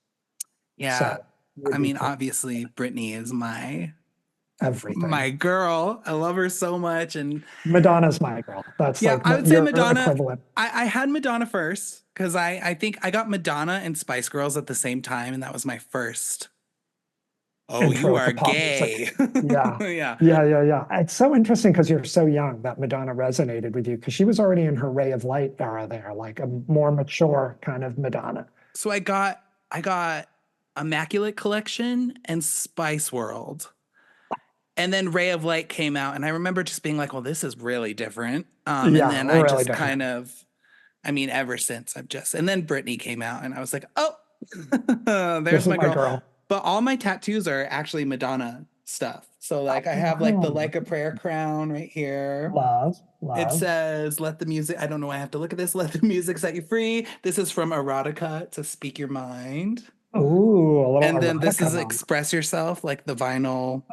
Speaker 1: Yeah.
Speaker 2: So
Speaker 1: I
Speaker 2: would be
Speaker 1: mean, obviously, Britney is
Speaker 2: everything.
Speaker 1: my girl. I love her so much. And
Speaker 2: Madonna's my girl. That's
Speaker 1: yeah,
Speaker 2: like
Speaker 1: I would say
Speaker 2: your
Speaker 1: Madonna.
Speaker 2: equivalent.
Speaker 1: I had Madonna first because I think I got Madonna and Spice Girls at the same time, and that was my first. Oh, you
Speaker 2: Intro to
Speaker 1: are
Speaker 2: pop music.
Speaker 1: gay.
Speaker 2: Yeah.
Speaker 1: Yeah.
Speaker 2: Yeah. It's so interesting because you're so young that Madonna resonated with you because she was already in her Ray of Light era there, like a more mature kind of Madonna.
Speaker 1: So I got Immaculate Collection and Spice World. And then Ray of Light came out, and I remember just being like, well, this is really different. And
Speaker 2: Yeah,
Speaker 1: then I
Speaker 2: really
Speaker 1: just
Speaker 2: different.
Speaker 1: kind of, I mean, ever since and then Britney came out, and I was like, oh,
Speaker 2: This
Speaker 1: there's
Speaker 2: is
Speaker 1: my
Speaker 2: my
Speaker 1: girl.
Speaker 2: girl.
Speaker 1: But all my tattoos are actually Madonna stuff. So like I have like the
Speaker 2: Wow.
Speaker 1: Like a Prayer crown right here.
Speaker 2: Love,
Speaker 1: It
Speaker 2: love.
Speaker 1: says, let the music, I don't know, I have to look at this. Let the music set you free. This is from Erotica to Speak Your Mind.
Speaker 2: Ooh, a little
Speaker 1: And then this
Speaker 2: erotica
Speaker 1: is
Speaker 2: moment.
Speaker 1: Express Yourself, like the
Speaker 2: Oh
Speaker 1: vinyl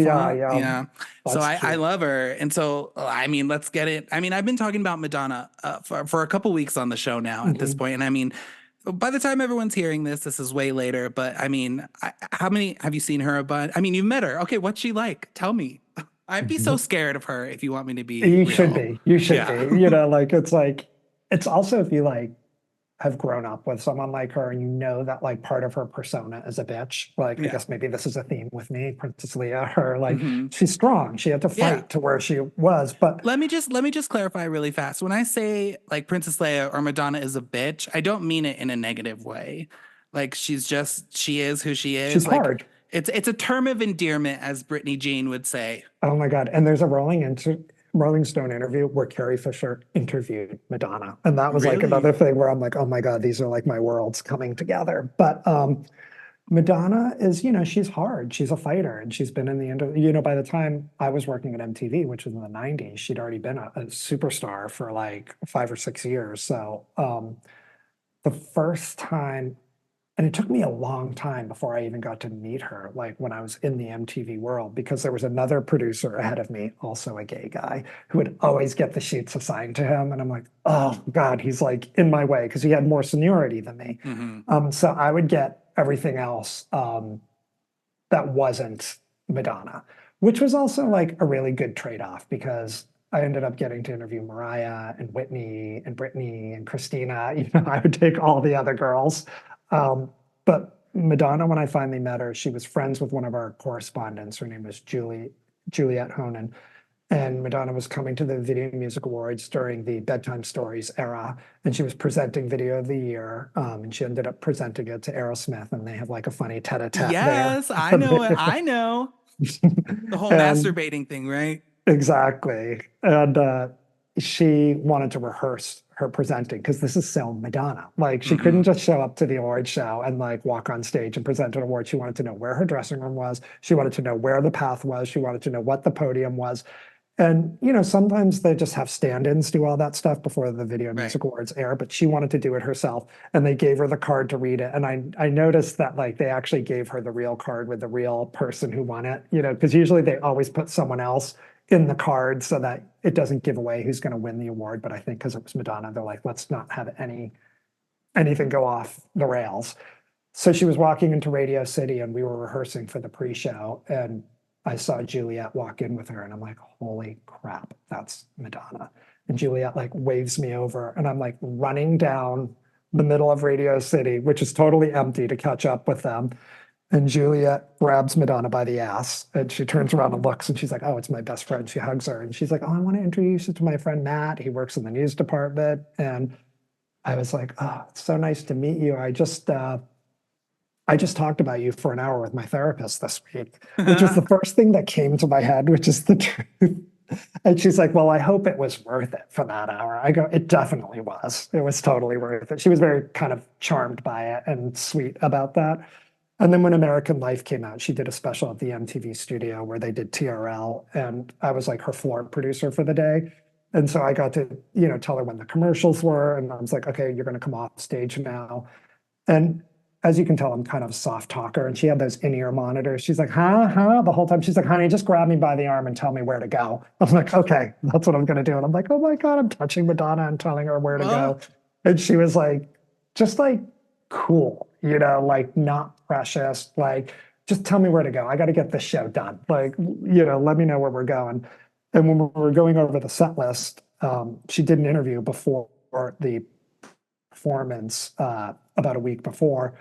Speaker 2: yeah,
Speaker 1: font.
Speaker 2: yeah.
Speaker 1: Yeah. So
Speaker 2: That's
Speaker 1: I
Speaker 2: cute.
Speaker 1: love her. And so, I mean, let's get it. I mean, I've been talking about Madonna for a couple weeks on the show now at this
Speaker 2: Mhm.
Speaker 1: point. And I mean, by the time everyone's hearing this, this is way later. But I mean, how many have you seen her a bunch? I mean, you've met her. Okay, what's she like? Tell me. I'd be so scared of her if you want me to be
Speaker 2: You should
Speaker 1: real.
Speaker 2: be. You should be.
Speaker 1: Yeah.
Speaker 2: Like it's also if you like have grown up with someone like her and you know that like part of her persona is a bitch. Like I
Speaker 1: Yeah.
Speaker 2: guess maybe this is a theme with me, Princess Leia. Her like
Speaker 1: Hmm.
Speaker 2: she's strong. She had to
Speaker 1: Yeah.
Speaker 2: fight to where she was, but
Speaker 1: Let me just clarify really fast. When I say like Princess Leia or Madonna is a bitch, I don't mean it in a negative way. Like she is who she
Speaker 2: she's
Speaker 1: is. Like
Speaker 2: hard.
Speaker 1: it's a term of endearment, as Brittany Jean would say.
Speaker 2: Oh my God. And there's a Rolling Stone interview where Carrie Fisher interviewed Madonna. And that was like
Speaker 1: Really?
Speaker 2: another thing where I'm like, oh my God, these are like my worlds coming together. But Madonna is, she's hard. She's a fighter and she's been in the by the time I was working at MTV, which was in the 90s, she'd already been a superstar for like 5 or 6 years. So the first time, and it took me a long time before I even got to meet her, like when I was in the MTV world, because there was another producer ahead of me, also a gay guy, who would always get the shoots assigned to him. And I'm like, oh God, he's like in my way because he had more seniority than me.
Speaker 1: Hmm.
Speaker 2: So I would get everything else that wasn't Madonna, which was also like a really good trade-off because I ended up getting to interview Mariah and Whitney and Britney and Christina. I would take all the other girls. But Madonna, when I finally met her, she was friends with one of our correspondents. Her name was Juliette Honan. And Madonna was coming to the Video Music Awards during the Bedtime Stories era, and she was presenting Video of the Year. And she ended up presenting it to Aerosmith, and they have like a funny tete-a-tete there.
Speaker 1: Yes, I know it. I know. The whole
Speaker 2: And
Speaker 1: masturbating thing, right?
Speaker 2: exactly. And she wanted to rehearse her presenting because this is so Madonna. Like she couldn't
Speaker 1: Hmm.
Speaker 2: just show up to the award show and like walk on stage and present an award. She wanted to know where her dressing room was. She wanted to know where the path was. She wanted to know what the podium was. And sometimes they just have stand-ins do all that stuff before the Video
Speaker 1: Right.
Speaker 2: Music Awards air, but she wanted to do it herself. And they gave her the card to read it. And I noticed that like they actually gave her the real card with the real person who won it, because usually they always put someone else in the card so that it doesn't give away who's going to win the award. But I think because it was Madonna, they're like, let's not have anything go off the rails. So she was walking into Radio City and we were rehearsing for the pre-show and I saw Juliet walk in with her and I'm like, holy crap, that's Madonna. And Juliet like waves me over and I'm like running down the middle of Radio City, which is totally empty to catch up with them. And Juliet grabs Madonna by the ass and she turns around and looks and she's like, oh, it's my best friend. She hugs her and she's like, oh, I want to introduce you to my friend Matt. He works in the news department. And I was like, oh, it's so nice to meet you. I just talked about you for an hour with my therapist this week, which was the first thing that came to my head, which is the truth. And she's like, well, I hope it was worth it for that hour. I go, it definitely was. It was totally worth it. She was very kind of charmed by it and sweet about that. And then when American Life came out, she did a special at the MTV studio where they did TRL. And I was like her floor producer for the day. And so I got to, tell her when the commercials were. And I was like, okay, you're going to come off stage now. And as you can tell, I'm kind of a soft talker. And she had those in-ear monitors. She's like, huh? The whole time she's like, honey, just grab me by the arm and tell me where to go. I was like, okay, that's what I'm going to do. And I'm like, oh my God, I'm touching Madonna and telling her where to go. And she was like, just like cool, like not precious, like just tell me where to go. I got to get this show done. Like, let me know where we're going. And when we were going over the set list, she did an interview before the performance about a week before.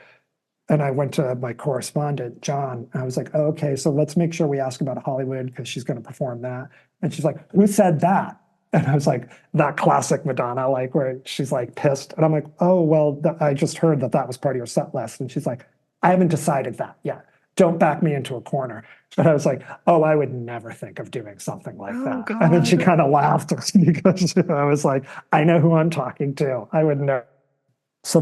Speaker 2: And I went to my correspondent, John, and I was like, oh, okay, so let's make sure we ask about Hollywood because she's going to perform that. And she's like, who said that? And I was like, that classic Madonna, like where she's like pissed. And I'm like, oh, well, I just heard that was part of your set list. And she's like, I haven't decided that yet. Don't back me into a corner. And I was like, oh, I would never think of doing something like that.
Speaker 1: God.
Speaker 2: And then she kind of laughed because I was like, I know who I'm talking to. I would know. So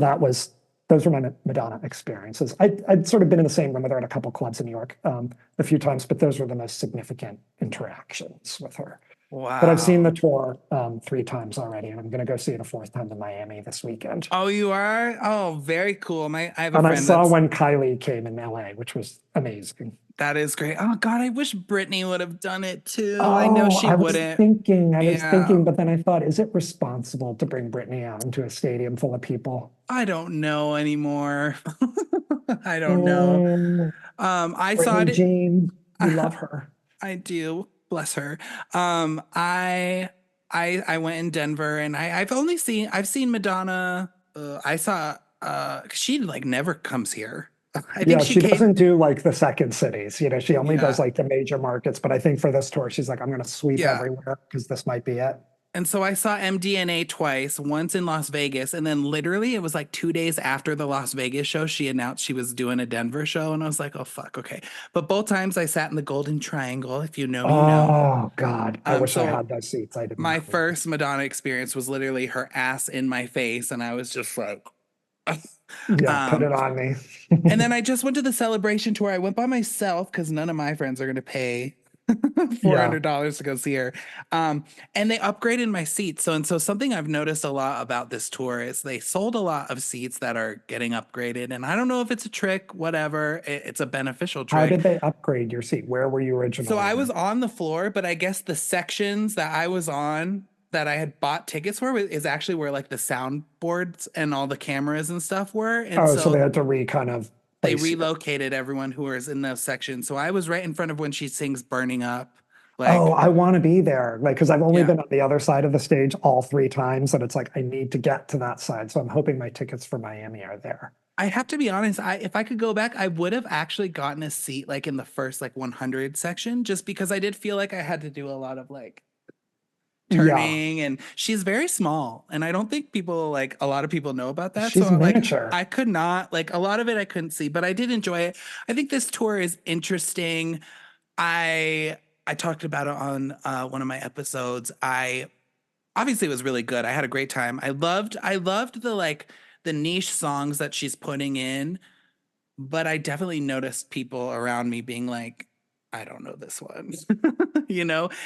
Speaker 2: those were my Madonna experiences. I'd sort of been in the same room with her at a couple clubs in New York a few times, but those were the most significant interactions with her.
Speaker 1: Wow.
Speaker 2: But I've seen the tour 3 times already, and I'm going to go see it a 4th time in Miami this weekend.
Speaker 1: Oh, you are? Oh, very cool. I have a
Speaker 2: and
Speaker 1: friend
Speaker 2: I saw when Kylie came in LA, which was amazing.
Speaker 1: That is great. Oh God, I wish Britney would have done it too.
Speaker 2: Oh,
Speaker 1: I know she
Speaker 2: I was
Speaker 1: wouldn't.
Speaker 2: thinking, but then I thought, is it responsible to bring Britney out into a stadium full of people?
Speaker 1: I don't know anymore. I don't know. I saw it.
Speaker 2: Jean, we love her.
Speaker 1: I do. Bless her. I went in Denver and I've seen Madonna. I saw she like never comes here. I think
Speaker 2: she doesn't do like the second cities. She only does like the major markets. But I think for this tour, she's like, I'm going to sweep everywhere because this might be it.
Speaker 1: And so I saw MDNA twice, once in Las Vegas, and then literally it was like 2 days after the Las Vegas show, she announced she was doing a Denver show, and I was like, oh, fuck, okay. But both times I sat in the Golden Triangle, if you know, you know.
Speaker 2: Oh, God. I wish I had those seats. I didn't.
Speaker 1: My first Madonna experience was literally her ass in my face, and I was just like...
Speaker 2: Yeah, put it on me.
Speaker 1: And then I just went to the celebration tour. I went by myself because none of my friends are going to pay $400 to go see her. And they upgraded my seats. So something I've noticed a lot about this tour is they sold a lot of seats that are getting upgraded. And I don't know if it's a trick, whatever. It's a beneficial trick.
Speaker 2: How did they upgrade your seat? Where were you originally?
Speaker 1: So I was on the floor, but I guess the sections that I was on that I had bought tickets for is actually where like the soundboards and all the cameras and stuff were. And
Speaker 2: so they had to
Speaker 1: they relocated everyone who was in those sections. So I was right in front of when she sings Burning Up.
Speaker 2: Like, oh, I want to be there. Like, because I've only been on the other side of the stage all 3 times. And it's like, I need to get to that side. So I'm hoping my tickets for Miami are there.
Speaker 1: I have to be honest. If I could go back, I would have actually gotten a seat like in the first like 100 section, just because I did feel like I had to do a lot of like turning, and she's very small, and I don't think a lot of people know about that.
Speaker 2: She's miniature.
Speaker 1: Like, I could not, like, a lot of it I couldn't see, but I did enjoy it. I think this tour is interesting. I talked about it on one of my episodes. Obviously it was really good. I had a great time. I loved the niche songs that she's putting in, but I definitely noticed people around me being like, I don't know this one,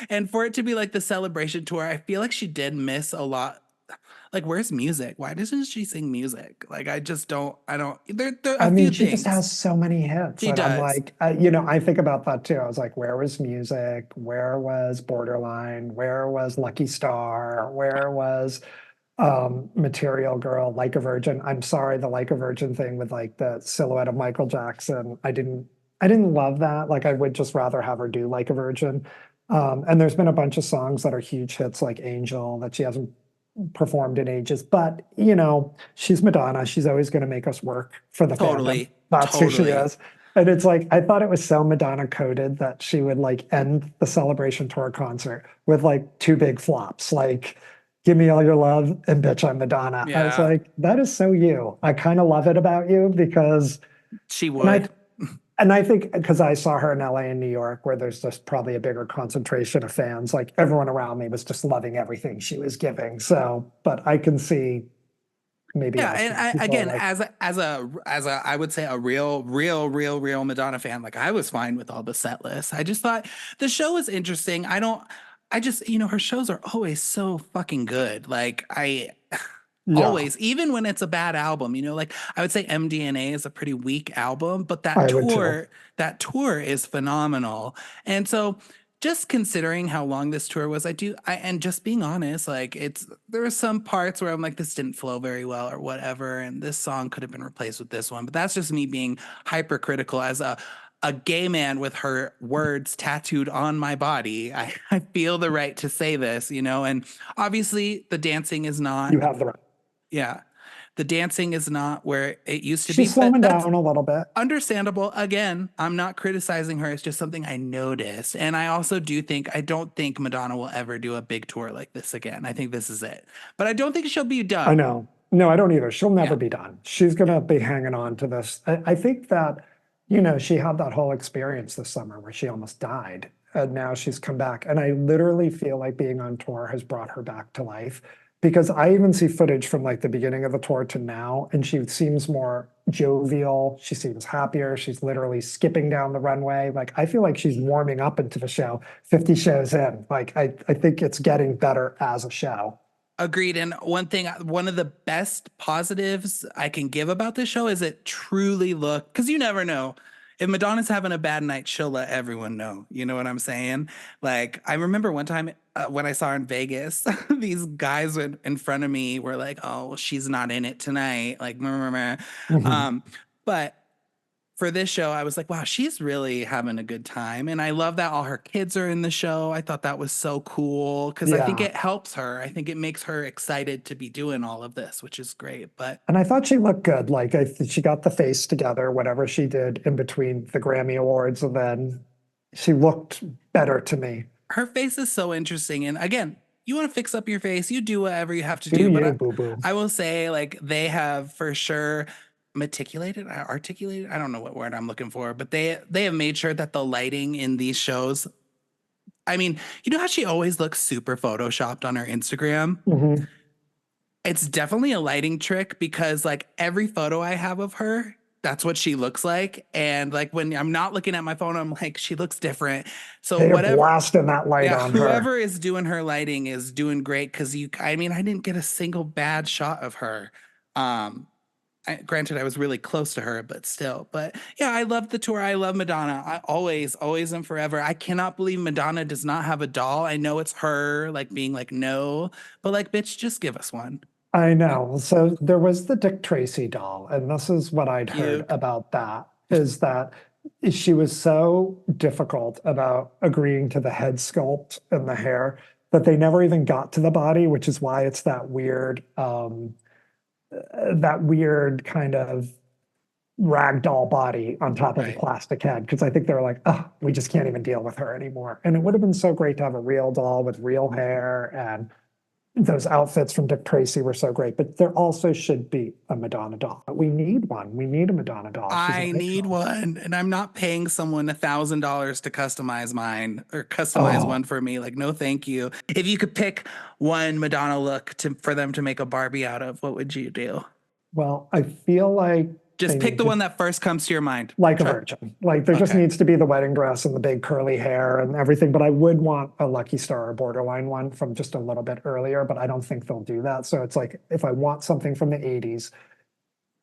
Speaker 1: and for it to be like the celebration tour, I feel like she did miss a lot. Like, where's music? Why doesn't she sing music? Like, I just don't,
Speaker 2: she just has so many hits.
Speaker 1: She does.
Speaker 2: I'm like, I think about that too. I was like, where was music? Where was Borderline? Where was Lucky Star? Where was Material Girl, Like a Virgin? I'm sorry, the Like a Virgin thing with like the silhouette of Michael Jackson. I didn't love that. Like, I would just rather have her do Like a Virgin. And there's been a bunch of songs that are huge hits, like Angel, that she hasn't performed in ages. But, she's Madonna. She's always going to make us work for the fandom. That's who she is. And it's like, I thought it was so Madonna coded that she would like end the Celebration Tour concert with like 2 big flops, like Give Me All Your Love and Bitch, I'm Madonna. Yeah. I was like, that is so you. I kind of love it about you because
Speaker 1: she would.
Speaker 2: And I think because I saw her in LA and New York, where there's just probably a bigger concentration of fans, like everyone around me was just loving everything she was giving. So, but I can see maybe
Speaker 1: Yeah, and
Speaker 2: asking people
Speaker 1: again,
Speaker 2: like,
Speaker 1: as a I would say a real Madonna fan, like I was fine with all the set lists. I just thought the show was interesting. I just, her shows are always so fucking good. Like I
Speaker 2: yeah,
Speaker 1: always, even when it's a bad album, like I would say MDNA is a pretty weak album, but
Speaker 2: I would too.
Speaker 1: that tour is phenomenal. And so just considering how long this tour was, and just being honest, like there were some parts where I'm like, this didn't flow very well or whatever, and this song could have been replaced with this one. But that's just me being hypercritical as a gay man with her words tattooed on my body. I feel the right to say this, and obviously the dancing is
Speaker 2: You
Speaker 1: not,
Speaker 2: have the right.
Speaker 1: yeah, the dancing is not where it used to be,
Speaker 2: She's
Speaker 1: but
Speaker 2: slowing
Speaker 1: that's
Speaker 2: down a little bit.
Speaker 1: understandable. Again, I'm not criticizing her. It's just something I noticed. And I don't think Madonna will ever do a big tour like this again. I think this is it. But I don't think she'll be
Speaker 2: I
Speaker 1: done.
Speaker 2: know. No, I don't either. She'll never
Speaker 1: Yeah.
Speaker 2: be done. She's going to be hanging on to this. I think that, she had that whole experience this summer where she almost died. And now she's come back. And I literally feel like being on tour has brought her back to life because I even see footage from like the beginning of the tour to now, and she seems more jovial. She seems happier. She's literally skipping down the runway. Like, I feel like she's warming up into the show 50 shows in. Like, I think it's getting better as a show.
Speaker 1: Agreed. And one of the best positives I can give about this show is it truly because you never know. If Madonna's having a bad night, she'll let everyone know. You know what I'm saying? Like, I remember one time when I saw her in Vegas, these guys in front of me were like, oh, she's not in it tonight. Like, meh, meh, meh.
Speaker 2: Mhm.
Speaker 1: Um, but for this show, I was like, wow, she's really having a good time. And I love that all her kids are in the show. I thought that was so cool because I think
Speaker 2: Yeah.
Speaker 1: it helps her. I think it makes her excited to be doing all of this, which is great. But
Speaker 2: And I thought she looked good. Like she got the face together, whatever she did in between the Grammy Awards, and then she looked better to me.
Speaker 1: her face is so interesting. And again, you want to fix up your face, you do whatever you have to
Speaker 2: Do
Speaker 1: do. But
Speaker 2: you, boo boo?
Speaker 1: I will say, like, they have for sure articulated. I don't know what word I'm looking for, but they have made sure that the lighting in these shows. I mean, you know how she always looks super photoshopped on her Instagram?
Speaker 2: Hmm.
Speaker 1: It's definitely a lighting trick because like every photo I have of her, that's what she looks like. And like when I'm not looking at my phone, I'm like, she looks different. So
Speaker 2: They are
Speaker 1: whatever,
Speaker 2: blasting that light
Speaker 1: yeah,
Speaker 2: on her.
Speaker 1: whoever is doing her lighting is doing great because I mean, I didn't get a single bad shot of her. Um, granted, I was really close to her, but still. But yeah, I love the tour. I love Madonna. I always and forever. I cannot believe Madonna does not have a doll. I know it's her, like being like, no, but like, bitch, just give us one.
Speaker 2: I know. So there was the Dick Tracy doll, and this is what I'd heard
Speaker 1: Cute.
Speaker 2: about that, is that she was so difficult about agreeing to the head sculpt and the hair that they never even got to the body, which is why it's that weird kind of ragdoll body on top of a
Speaker 1: Right.
Speaker 2: plastic head. Because I think they were like, oh, we just can't even deal with her anymore. And it would have been so great to have a real doll with real hair, and those outfits from Dick Tracy were so great. But there also should be a Madonna doll. We need one. We need a Madonna doll. She's an
Speaker 1: I need
Speaker 2: icon.
Speaker 1: one, and I'm not paying someone $1,000 to customize mine or customize one
Speaker 2: Oh,
Speaker 1: for me. Like, no, thank you. If you could pick one Madonna look for them to make a Barbie out of, what would you do?
Speaker 2: well, I feel like they
Speaker 1: Just pick
Speaker 2: need
Speaker 1: the
Speaker 2: to,
Speaker 1: one that first comes to your mind.
Speaker 2: like a virgin. Like there just
Speaker 1: Okay.
Speaker 2: needs to be the wedding dress and the big curly hair and everything. But I would want a Lucky Star or Borderline one from just a little bit earlier, but I don't think they'll do that. So it's like if I want something from the 80s,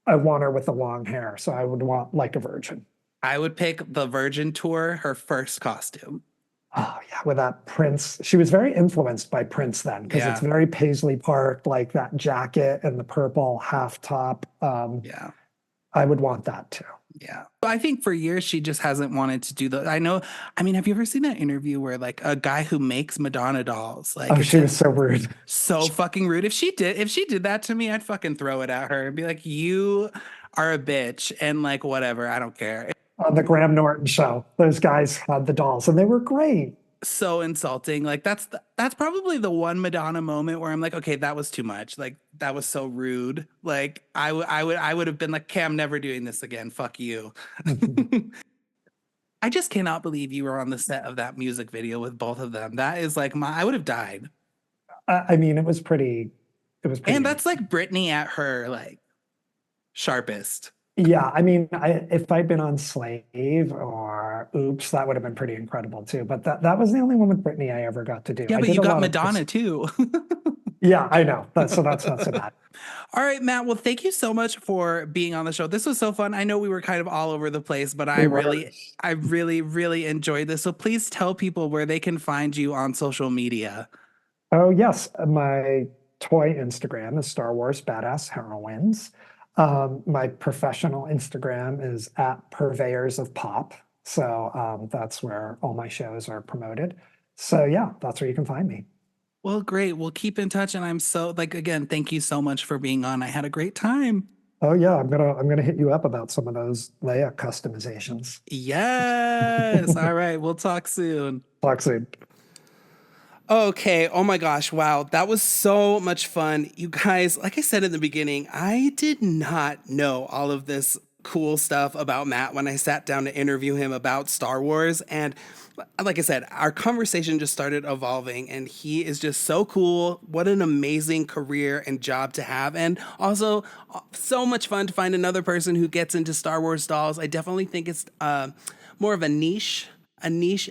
Speaker 2: I want her with the long hair. So I would want like a virgin.
Speaker 1: I would pick the Virgin Tour, her first costume.
Speaker 2: Oh yeah, with that Prince. She was very influenced by Prince then, because it's
Speaker 1: Yeah.
Speaker 2: very Paisley Park, like that jacket and the purple half top.
Speaker 1: Yeah.
Speaker 2: I would want that too.
Speaker 1: Yeah. I think for years she just hasn't wanted to do the I know, I mean, have you ever seen that interview where like a guy who makes Madonna dolls, like
Speaker 2: Oh,
Speaker 1: it's
Speaker 2: she was
Speaker 1: just
Speaker 2: so rude.
Speaker 1: so fucking rude. If she did that to me, I'd fucking throw it at her and be like, you are a bitch and like whatever, I don't care.
Speaker 2: On the Graham Norton show, those guys had the dolls and they were great.
Speaker 1: So insulting. Like that's probably the one Madonna moment where I'm like, okay, that was too much. Like that was so rude. Like I would have been like, okay, I'm never doing this again. Fuck you. I just cannot believe you were on the set of that music video with both of them. That is like I would have died.
Speaker 2: I mean, it was pretty
Speaker 1: And
Speaker 2: amazing.
Speaker 1: that's like Britney at her like sharpest.
Speaker 2: Yeah, I mean, if I'd been on Slave or Oops, that would have been pretty incredible too. But that was the only one with Britney I ever got to do.
Speaker 1: Yeah,
Speaker 2: I
Speaker 1: but
Speaker 2: did
Speaker 1: you
Speaker 2: a
Speaker 1: got
Speaker 2: lot of
Speaker 1: Madonna too.
Speaker 2: yeah, I know. That's not so bad.
Speaker 1: All right, Matt. Well, thank you so much for being on the show. This was so fun. I know we were kind of all over the place, but
Speaker 2: We were.
Speaker 1: I really enjoyed this. So please tell people where they can find you on social media.
Speaker 2: Oh yes, my toy Instagram is Star Wars Badass Heroines. My professional Instagram is at Purveyors of Pop. So that's where all my shows are promoted. So yeah, that's where you can find me.
Speaker 1: Well, great. We'll keep in touch. And I'm so like, again, thank you so much for being on. I had a great time.
Speaker 2: Oh yeah, I'm gonna hit you up about some of those Leia customizations.
Speaker 1: Yes. All right. We'll talk soon.
Speaker 2: Talk soon.
Speaker 1: Okay. Oh my gosh. Wow. That was so much fun. You guys, like I said in the beginning, I did not know all of this cool stuff about Matt when I sat down to interview him about Star Wars. And like I said, our conversation just started evolving, and he is just so cool. What an amazing career and job to have. And also, so much fun to find another person who gets into Star Wars dolls. I definitely think it's more of a niche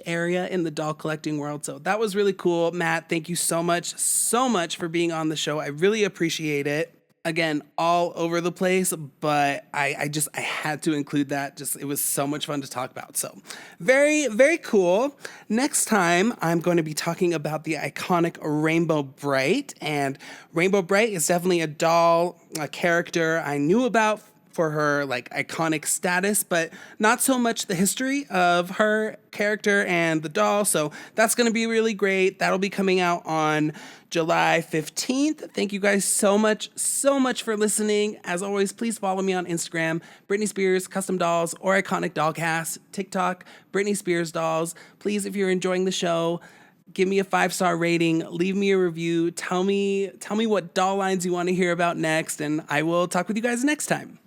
Speaker 1: area in the doll collecting world. So that was really cool. Matt, thank you so much for being on the show. I really appreciate it. Again, all over the place, but I had to include that. Just it was so much fun to talk about. So very cool. Next time I'm going to be talking about the iconic Rainbow Bright. And Rainbow Bright is definitely a doll, a character I knew about for her like iconic status, but not so much the history of her character and the doll. So that's going to be really great. That'll be coming out on July 15th. Thank you guys so much for listening. As always, please follow me on Instagram, Britney Spears Custom Dolls or Iconic Dollcast, TikTok, Britney Spears Dolls. Please, if you're enjoying the show, give me a 5-star rating, leave me a review, tell me what doll lines you want to hear about next, and I will talk with you guys next time.